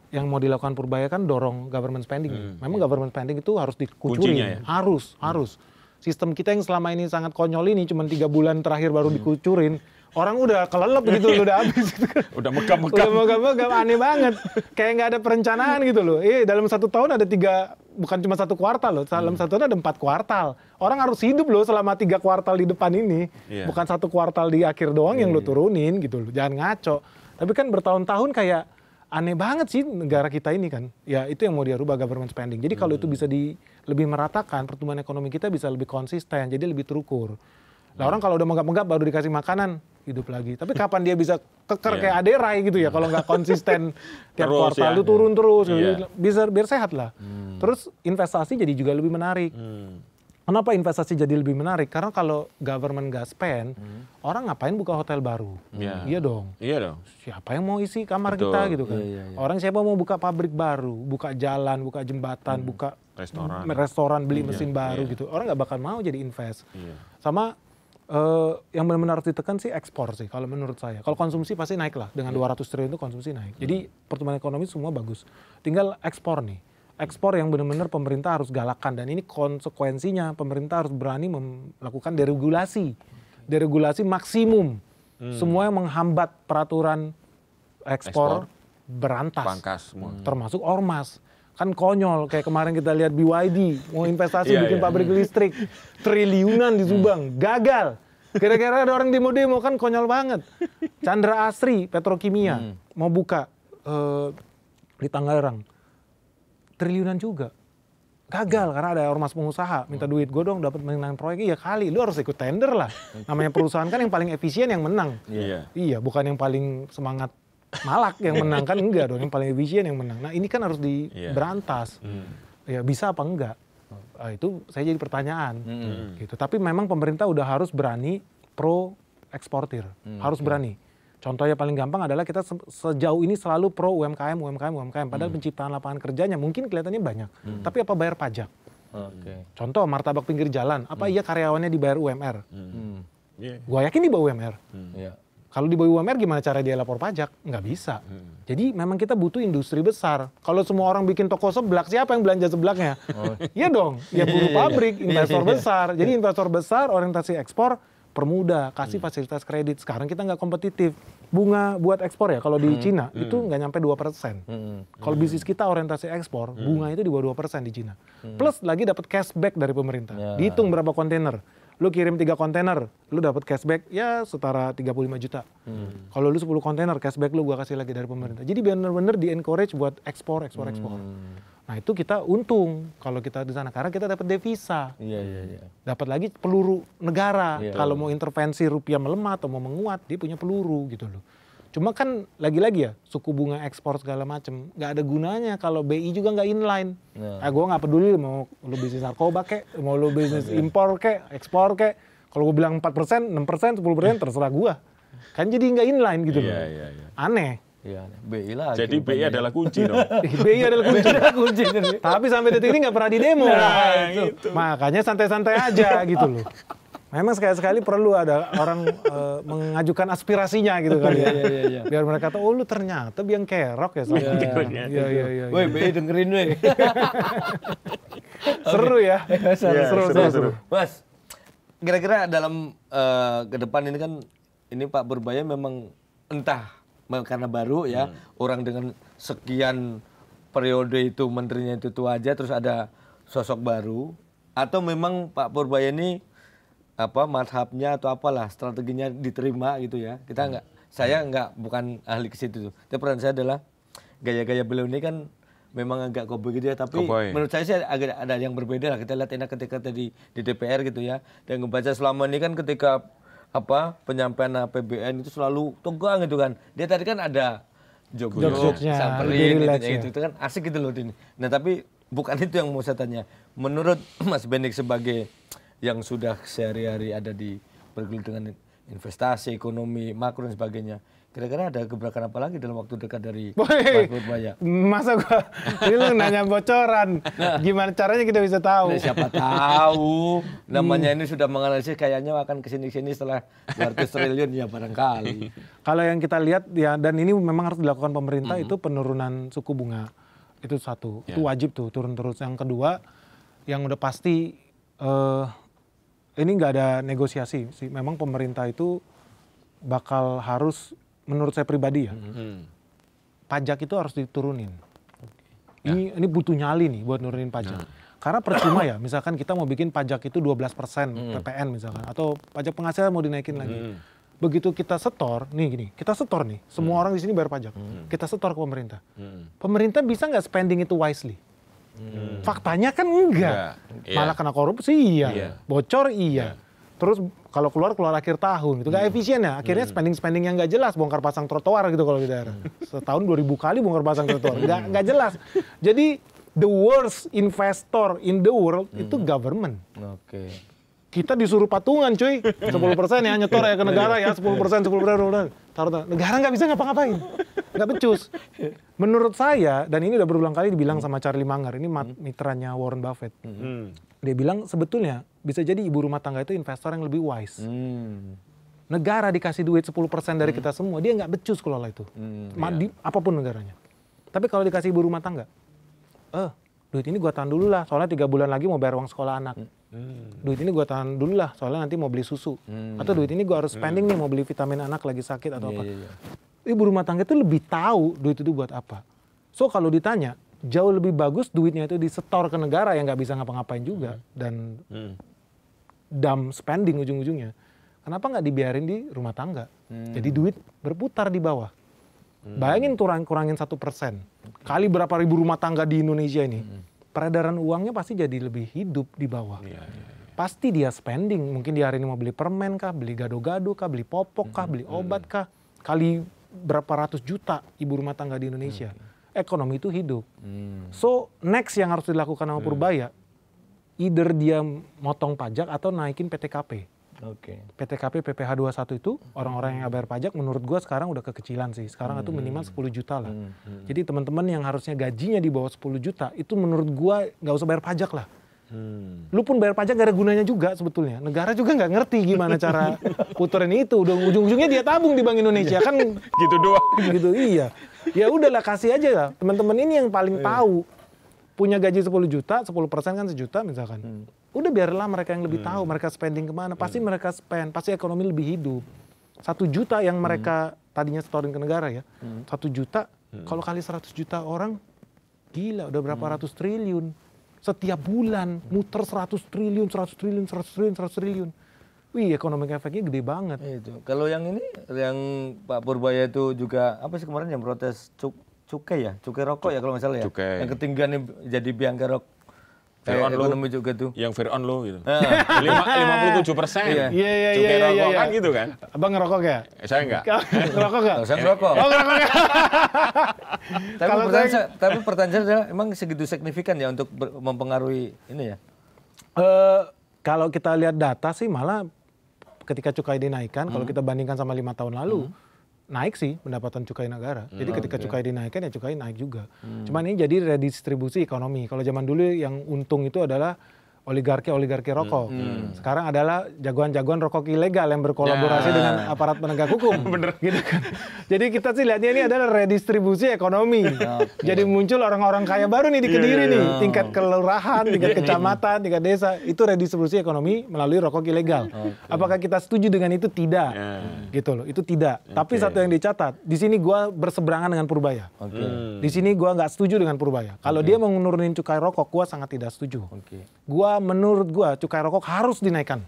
Yang mau dilakukan Purbaya kan dorong government spending. Memang government spending itu harus dikucurin. Ya? Harus. Sistem kita yang selama ini sangat konyol ini, cuma 3 bulan terakhir baru dikucurin. Orang udah kelelep gitu, udah habis. Udah megap-megap. Aneh banget. Kayak nggak ada perencanaan gitu loh. Dalam 1 tahun ada 3, bukan cuma 1 kuartal loh. Dalam 1 tahun ada 4 kuartal. Orang harus hidup loh selama 3 kuartal di depan ini. Bukan 1 kuartal di akhir doang yang lo turunin gitu loh. Jangan ngaco. Tapi kan bertahun-tahun kayak aneh banget sih negara kita ini kan. Ya itu yang mau dia rubah, government spending. Jadi kalau itu bisa lebih meratakan, pertumbuhan ekonomi kita bisa lebih konsisten, jadi lebih terukur. Lah orang kalau udah megap-megap baru dikasih makanan, hidup lagi. Tapi kapan dia bisa keker kayak Aderai gitu ya, kalau nggak konsisten tiap kuartal itu turun terus, bisa biar sehat lah. Terus investasi jadi juga lebih menarik. Kenapa investasi jadi lebih menarik? Karena kalau government nggak spend, orang ngapain buka hotel baru? Iya dong. Siapa yang mau isi kamar kita gitu kan? Orang siapa mau buka pabrik baru, buka jalan, buka jembatan, buka restoran, beli mesin baru gitu. Orang nggak bakal mau jadi invest. Sama yang benar-benar harus ditekan sih ekspor sih kalau menurut saya. Kalau konsumsi pasti naik lah. Dengan 200 triliun itu konsumsi naik. Jadi pertumbuhan ekonomi semua bagus. Tinggal ekspor nih. Ekspor yang benar-benar pemerintah harus galakkan, dan ini konsekuensinya pemerintah harus berani melakukan deregulasi. Deregulasi maksimum. Semua yang menghambat peraturan ekspor berantas. Pangkas semua. Termasuk ormas. Kan konyol, kayak kemarin kita lihat BYD mau investasi bikin pabrik listrik triliunan di Subang, gagal. Kira-kira ada orang demo-demo, kan konyol banget. Chandra Asri Petrokimia mau buka di Tangerang, triliunan juga. Gagal karena ada ormas pengusaha minta duit, gue dong dapat menang proyek. Iya kali, lu harus ikut tender lah. Namanya perusahaan kan yang paling efisien yang menang. Iya, bukan yang paling semangat malak yang menang, kan enggak dong, yang paling efisien yang menang. Nah ini kan harus diberantas. Ya bisa apa enggak? Itu saya jadi pertanyaan. Gitu. Tapi memang pemerintah udah harus berani pro eksportir, harus berani. Contohnya paling gampang adalah kita sejauh ini selalu pro UMKM. Padahal penciptaan lapangan kerjanya mungkin kelihatannya banyak. Tapi apa bayar pajak? Contoh martabak pinggir jalan, apa iya karyawannya dibayar UMR? Gua yakin di bawah UMR. Kalau di bawah UMR gimana cara dia lapor pajak? Nggak bisa. Jadi memang kita butuh industri besar. Kalau semua orang bikin toko seblak, siapa yang belanja seblaknya? Iya dong, ya buruh pabrik, investor besar. Jadi investor besar, orientasi ekspor, permudah, kasih fasilitas kredit. Sekarang kita nggak kompetitif. Bunga buat ekspor ya, kalau di Cina itu nggak nyampe 2%. Kalau bisnis kita orientasi ekspor, bunga itu di bawah 2% di Cina. Plus lagi dapat cashback dari pemerintah. Dihitung berapa kontainer. Lu kirim 3 kontainer, lu dapat cashback ya setara 35 juta. Kalau lu 10 kontainer, cashback lu gua kasih lagi dari pemerintah. Jadi benar-benar di-encourage buat ekspor. Nah itu kita untung kalau kita di sana, karena kita dapat devisa. Dapat lagi peluru negara. Kalau mau intervensi rupiah melemah atau mau menguat, dia punya peluru gitu loh. Cuma kan lagi-lagi ya suku bunga ekspor segala macem nggak ada gunanya kalau BI juga nggak inline. Gue nggak peduli mau lu bisnis narkoba kek, mau lu bisnis impor kek, ekspor kek. Kalau gue bilang 4%, 6%, 10% terserah gue. Kan jadi nggak inline gitu loh. Aneh. Iya, BI lah. Jadi BI adalah kunci dong. BI adalah kunci. Tapi sampai detik ini nggak pernah di demo. Gitu. Makanya santai-santai aja gitu loh. Memang sekali-sekali perlu ada orang mengajukan aspirasinya gitu kali ya. Biar mereka tahu, oh lu ternyata biang kerok ya sama. Iya. Woi, BI dengerin weh. Seru ya. Seru. Mas, kira-kira dalam ke depan ini kan ini Pak Purbaya memang entah karena baru ya, orang dengan sekian periode itu menterinya itu aja terus ada sosok baru, atau memang Pak Purbaya ini madhabnya atau apalah strateginya diterima gitu ya. Saya bukan ahli ke situ tuh. Tapi peran saya adalah gaya-gaya beliau ini kan memang agak cowboy gitu ya, tapi menurut saya sih agak ada yang berbeda lah. Kita lihat enak ketika tadi di DPR gitu ya, dan ngebaca selama ini kan ketika penyampaian APBN itu selalu tegang gitu kan. Dia tadi kan ada jok-jok, samperin gitu kan asik gitu loh ini. Nah tapi bukan itu yang mau saya tanya. Menurut Mas Bendik sebagai yang sudah sehari-hari ada di bergelut dengan investasi, ekonomi, makro dan sebagainya, kira-kira ada gebrakan apa lagi dalam waktu dekat dari Pak Purbaya? Masa gua ini lu nanya bocoran, gimana caranya kita bisa tahu? Nah, siapa tahu namanya ini sudah menganalisis kayaknya akan kesini-sini setelah 200 triliun ya barangkali. Kalau yang kita lihat ya, dan ini memang harus dilakukan pemerintah, itu penurunan suku bunga. Itu satu, itu wajib tuh turun terus. Yang kedua, yang udah pasti ini nggak ada negosiasi sih. Memang pemerintah itu bakal harus, menurut saya pribadi ya, pajak itu harus diturunin. Ini butuh nyali nih buat nurunin pajak. Karena percuma ya, misalkan kita mau bikin pajak itu 12% PPN misalkan, atau pajak penghasilan mau dinaikin lagi. Begitu kita setor, kita setor nih, semua orang di sini bayar pajak. Kita setor ke pemerintah. Pemerintah bisa nggak spending itu wisely? Faktanya kan enggak. Malah kena korupsi iya, bocor iya. Terus kalau keluar akhir tahun itu nggak efisien ya. Akhirnya spending yang nggak jelas, bongkar pasang trotoar gitu kalau di daerah. Setahun 2000 kali bongkar pasang trotoar, nggak jelas. Jadi the worst investor in the world itu government. Kita disuruh patungan cuy, 10% ya nyetor ya ke negara ya, 10%. Taruh. Negara nggak bisa ngapa-ngapain, nggak becus. Menurut saya, dan ini udah berulang kali dibilang sama Charlie Munger, ini mitranya Warren Buffett. Dia bilang sebetulnya bisa jadi ibu rumah tangga itu investor yang lebih wise. Negara dikasih duit 10% dari kita semua, dia nggak becus kelola itu. Apapun negaranya. Tapi kalau dikasih ibu rumah tangga, duit ini gua tahan dulu lah, soalnya 3 bulan lagi mau bayar uang sekolah anak. Duit ini gue tahan dulu lah, soalnya nanti mau beli susu. Atau duit ini gue harus spending nih, mau beli vitamin anak lagi sakit atau apa. Ibu rumah tangga itu lebih tahu duit itu buat apa. So kalau ditanya, jauh lebih bagus duitnya itu disetor ke negara yang nggak bisa ngapa-ngapain juga. Dan dump spending ujung-ujungnya. Kenapa nggak dibiarin di rumah tangga? Jadi duit berputar di bawah. Bayangin kurangin 1%. Kali berapa ribu rumah tangga di Indonesia ini. Peredaran uangnya pasti jadi lebih hidup di bawah. Pasti dia spending, mungkin dia hari ini mau beli permen kah, beli gado-gado kah, beli popok kah, beli obat kah, kali berapa ratus juta ibu rumah tangga di Indonesia. Ekonomi itu hidup. So next yang harus dilakukan sama Purbaya, either dia motong pajak atau naikin PTKP. PTKP PPh 21 itu orang-orang yang bayar pajak menurut gua sekarang udah kekecilan sih. Sekarang itu minimal 10 juta lah. Jadi teman-teman yang harusnya gajinya di bawah 10 juta itu menurut gua nggak usah bayar pajak lah. Lu pun bayar pajak gak ada gunanya juga sebetulnya. Negara juga nggak ngerti gimana cara puterin itu. Udah ujung-ujungnya dia tabung di Bank Indonesia kan. Gitu doang. Gitu iya. Ya udahlah kasih aja lah. Teman-teman ini yang paling tahu. Punya gaji 10 juta, 10% kan sejuta misalkan. Udah biarlah mereka yang lebih tahu mereka spending kemana. Pasti mereka spend, pasti ekonomi lebih hidup. 1 juta yang mereka tadinya setorin ke negara ya. 1 juta, kalau kali 100 juta orang, gila udah berapa ratus triliun. Setiap bulan muter 100 triliun. Wih, ekonomi efeknya gede banget. Itu. Kalau yang ini, yang Pak Purbaya itu juga, apa sih kemarin yang protes cukai ya? Cukai rokok ya kalau nggak salah ya? Cukai. Yang ketinggian jadi biang kerok Fir'aun lo, ekonomi juga tuh. yang Fir'aun lo gitu. 57%. Iya, Cukai rokok iya. kan gitu kan. Abang ngerokok ya? Saya enggak. Ngerokok nggak? Saya ngerokok. Oh, ngerokok ya? Tapi pertanyaan adalah emang segitu signifikan ya untuk mempengaruhi ini ya? Kalau kita lihat data sih malah ketika cukai dinaikkan, kalau kita bandingkan sama 5 tahun lalu, naik sih pendapatan cukai negara. Jadi ketika cukai dinaikkan ya cukai naik juga. Cuman ini jadi redistribusi ekonomi. Kalau zaman dulu yang untung itu adalah oligarki rokok. Sekarang adalah jagoan-jagoan rokok ilegal yang berkolaborasi dengan aparat penegak hukum. Bener. Gitu kan. Jadi kita sih lihatnya ini adalah redistribusi ekonomi. Jadi muncul orang-orang kaya baru nih di Kediri nih. Tingkat kelurahan, tingkat kecamatan, tingkat desa. Itu redistribusi ekonomi melalui rokok ilegal. Apakah kita setuju dengan itu? Tidak. Gitu loh, itu tidak. Tapi satu yang dicatat, di sini gua berseberangan dengan Purbaya. Di sini gua nggak setuju dengan Purbaya. Kalau dia mau nurunin cukai rokok, gua sangat tidak setuju. Menurut gua cukai rokok harus dinaikkan.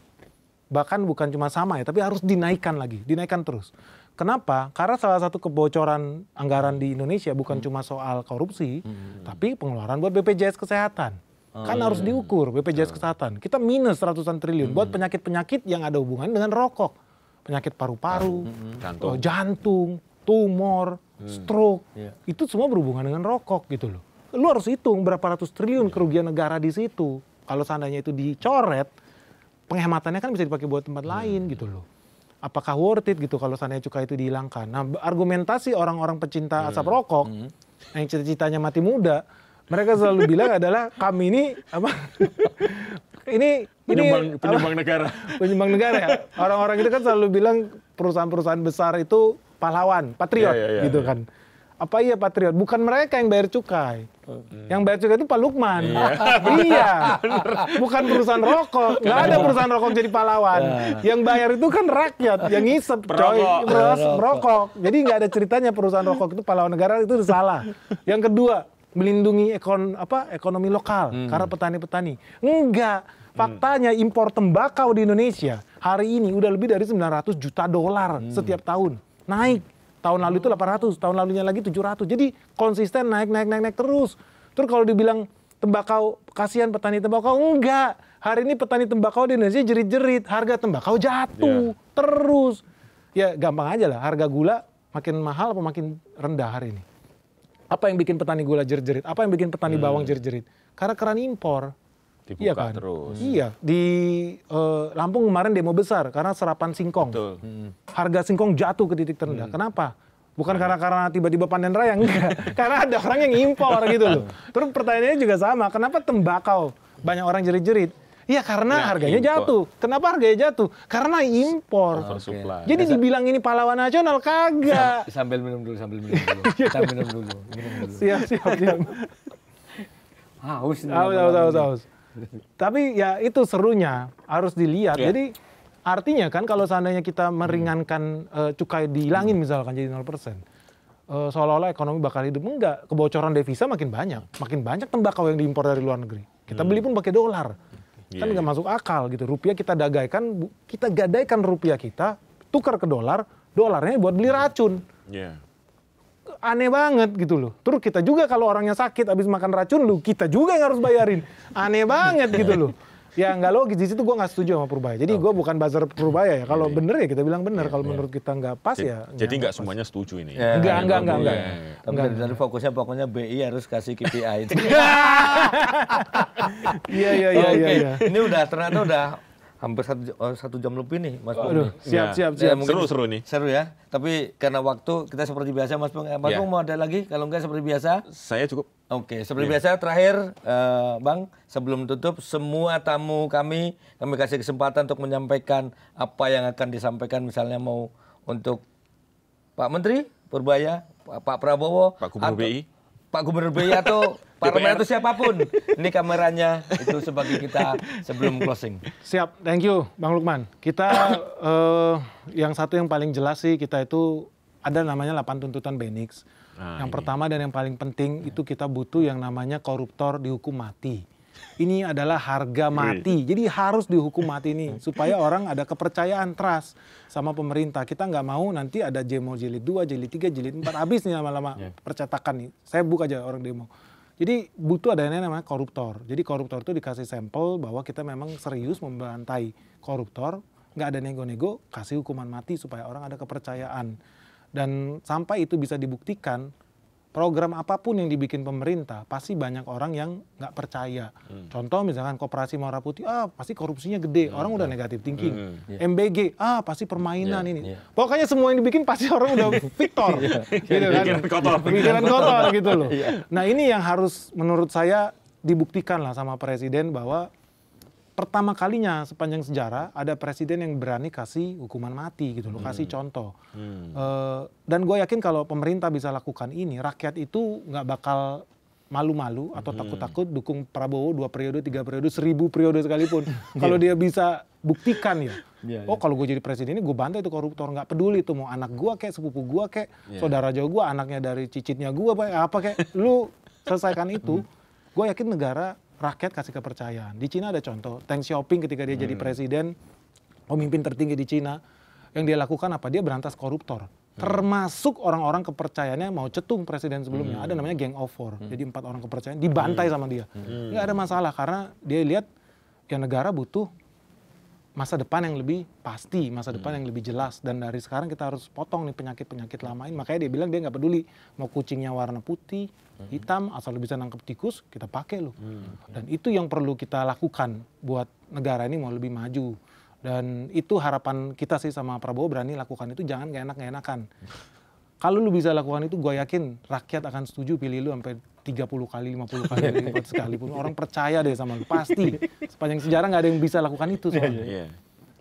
Bahkan bukan cuma sama ya, tapi harus dinaikkan lagi, dinaikkan terus. Kenapa? Karena salah satu kebocoran anggaran di Indonesia bukan cuma soal korupsi, tapi pengeluaran buat BPJS Kesehatan. Kan harus diukur BPJS Kesehatan. Kita minus ratusan triliun buat penyakit-penyakit yang ada hubungan dengan rokok. Penyakit paru-paru, jantung, tumor, stroke. Itu semua berhubungan dengan rokok gitu loh. Lu harus hitung berapa ratus triliun kerugian negara di situ. Kalau seandainya itu dicoret, penghematannya kan bisa dipakai buat tempat lain gitu loh. Apakah worth it gitu kalau seandainya cukai itu dihilangkan? Nah, argumentasi orang-orang pecinta asap rokok yang cita-citanya mati muda, mereka selalu bilang adalah kami ini apa? ini penyumbang negara. Penyumbang negara ya. Orang-orang itu kan selalu bilang perusahaan-perusahaan besar itu pahlawan, patriot gitu kan. Apa iya patriot? Bukan mereka yang bayar cukai. Yang bayar cukai itu Pak Lukman. Iya. Bukan perusahaan rokok. Nggak ada perusahaan rokok jadi pahlawan. Yang bayar itu kan rakyat. Yang ngisep coy. Merokok. Jadi nggak ada ceritanya perusahaan rokok itu pahlawan negara, itu salah. Yang kedua, melindungi ekonomi lokal. Karena petani-petani. Enggak. Faktanya impor tembakau di Indonesia hari ini udah lebih dari 900 juta dolar setiap tahun. Naik. Tahun lalu itu 800, tahun lalunya lagi 700. Jadi konsisten naik terus. Terus kalau dibilang tembakau, kasihan petani tembakau, enggak. Hari ini petani tembakau di Indonesia jerit-jerit, harga tembakau jatuh terus. Ya gampang aja lah, harga gula makin mahal apa makin rendah hari ini. Apa yang bikin petani gula jerit-jerit? Apa yang bikin petani bawang jerit-jerit? Karena keran impor. Dibuka iya kan? terus. Iya, di Lampung kemarin demo besar karena serapan singkong. Betul. Harga singkong jatuh ke titik terendah. Kenapa? Bukan karena tiba-tiba panen raya, enggak. Karena ada orang yang impor gitu loh. Terus pertanyaannya juga sama, kenapa tembakau banyak orang jerit-jerit? Iya karena harganya jatuh. Kenapa harganya jatuh? Karena impor. Jadi dibilang ini pahlawan nasional, kagak. Sambil minum dulu. Minum dulu. Siap. Haus. Tapi ya itu serunya, harus dilihat. Jadi artinya kan kalau seandainya kita meringankan cukai dihilangin misalkan jadi 0%, seolah-olah ekonomi bakal hidup. Enggak, kebocoran devisa makin banyak tembakau yang diimpor dari luar negeri. Kita beli pun pakai dolar. Kan nggak masuk akal gitu. Rupiah kita gadaikan rupiah kita, tukar ke dolar, dolarnya buat beli racun. Aneh banget gitu loh. Terus kita juga kalau orangnya sakit habis makan racun, kita juga yang harus bayarin. Aneh banget gitu loh. Ya nggak logis. Di situ gue nggak setuju sama Purbaya. Jadi gue bukan buzzer Purbaya ya. Kalau bener ya kita bilang bener. Kalau menurut kita nggak pas ya. Jadi nggak semuanya setuju ini. Enggak. Tapi dari pokoknya BI harus kasih KPI itu. Iya. Ini ternyata udah hampir satu jam lebih nih, Mas Bung. Siap. Seru nih. Seru ya. Tapi karena waktu kita seperti biasa, Mas Bung. Mas Bung mau ada lagi? Kalau enggak seperti biasa? Saya cukup. Oke, seperti biasa terakhir, Bang, sebelum tutup, semua tamu kami kasih kesempatan untuk menyampaikan apa yang akan disampaikan, misalnya mau untuk Pak Menteri Purbaya, Pak Prabowo, Pak Gubernur BI. Pak Gubernur BI atau Pak Romer atau siapapun. Ini kameranya itu sebagai kita sebelum closing. Siap, thank you Bang Lukman. Kita yang satu yang paling jelas sih, kita itu ada namanya 8 tuntutan Benix. Yang pertama dan yang paling penting itu kita butuh yang namanya koruptor dihukum mati. Ini adalah harga mati. Jadi harus dihukum mati nih supaya orang ada kepercayaan, trust sama pemerintah. Kita nggak mau nanti ada demo jilid 2, jilid 3, jilid 4 habis nih lama-lama percetakan nih. Saya buka aja orang demo. Jadi butuh adanya namanya koruptor. Jadi koruptor itu dikasih sampel bahwa kita memang serius membantai koruptor, nggak ada nego-nego, kasih hukuman mati supaya orang ada kepercayaan. Dan sampai itu bisa dibuktikan, program apapun yang dibikin pemerintah pasti banyak orang yang nggak percaya. Contoh misalkan Koperasi Merah Putih, pasti korupsinya gede, orang udah negatif thinking. MBG, pasti permainan ini. Pokoknya semua yang dibikin pasti orang udah victor, gitu kan? Pikiran kotor gitu loh. Nah ini yang harus menurut saya dibuktikan lah sama presiden bahwa pertama kalinya sepanjang sejarah ada presiden yang berani kasih hukuman mati gitu loh, kasih contoh. Dan gue yakin kalau pemerintah bisa lakukan ini, rakyat itu nggak bakal malu-malu atau takut-takut dukung Prabowo 2 periode, 3 periode, 1000 periode sekalipun. Kalau dia bisa buktikan ya, kalau gue jadi presiden ini gue bantai itu koruptor, nggak peduli itu mau anak gue kayak sepupu gue kayak saudara jauh gue, anaknya dari cicitnya gue apa kayak, lu selesaikan itu, gue yakin negara rakyat kasih kepercayaan. Di Cina ada contoh, Deng Xiaoping ketika dia jadi presiden, pemimpin tertinggi di Cina, yang dia lakukan apa? Dia berantas koruptor. Termasuk orang-orang kepercayaannya mau cetung presiden sebelumnya. Ada namanya Gang of Four. Jadi 4 orang kepercayaan dibantai sama dia. Nggak ada masalah karena dia lihat ya negara butuh masa depan yang lebih pasti, masa depan yang lebih jelas. Dan dari sekarang kita harus potong nih penyakit-penyakit lama ini. Makanya dia bilang dia nggak peduli mau kucingnya warna putih, hitam, asal lu bisa nangkep tikus, kita pakai lu. Dan itu yang perlu kita lakukan buat negara ini mau lebih maju. Dan itu harapan kita sih sama Prabowo, berani lakukan itu, jangan nggak enak-enakan. Kalau lu bisa lakukan itu, gue yakin rakyat akan setuju pilih lu sampai 30 kali, 50 kali lipat sekalipun. Orang percaya deh sama lu, pasti. Sepanjang sejarah nggak ada yang bisa lakukan itu soalnya.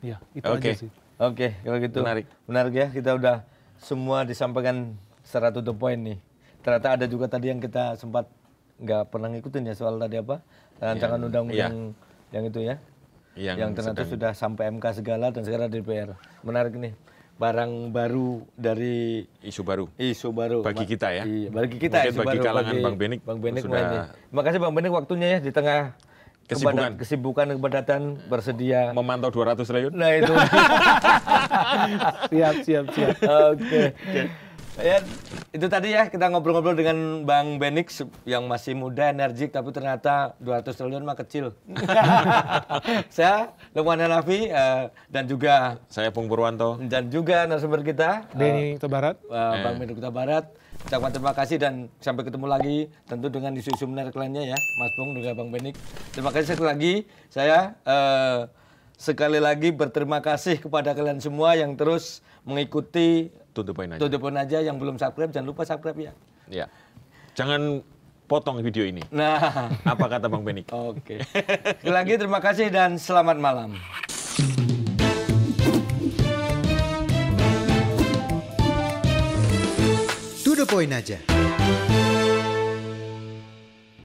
Iya, itu aja sih. Oke, kalau gitu. Menarik ya, kita udah semua disampaikan secara to the point nih. Ternyata ada juga tadi yang kita sempat nggak pernah ngikutin ya, soal tadi apa, rancangan undang-undang yang itu ya. Yang ternyata sudah sampai MK segala dan sekarang DPR. Menarik nih. Barang baru dari isu baru bagi kita ya. Iya, bagi kita mungkin bagi kalangan Bang Benik sudah. Terima kasih Bang Benik waktunya ya di tengah kesibukan kepadatan bersedia memantau 200 triliun. Nah itu. siap. Oke. Ya, itu tadi ya kita ngobrol-ngobrol dengan Bang Benik yang masih muda, energik, tapi ternyata 200 triliun mah kecil. Saya Lukman Hanafi dan juga saya Pung Purwanto dan juga narasumber kita Denny Tabarat, Bang Benik Tabarat. Ucapkan terima kasih dan sampai ketemu lagi tentu dengan isu-isu menarik lainnya ya, Mas Pung dan juga Bang Benik. Terima kasih sekali lagi. Saya sekali lagi berterima kasih kepada kalian semua yang terus mengikuti To the point aja. Yang belum subscribe jangan lupa subscribe ya. Ya. Jangan potong video ini. Nah, apa kata Bang Benik? Oke. Sekali lagi terima kasih dan selamat malam. To the point aja.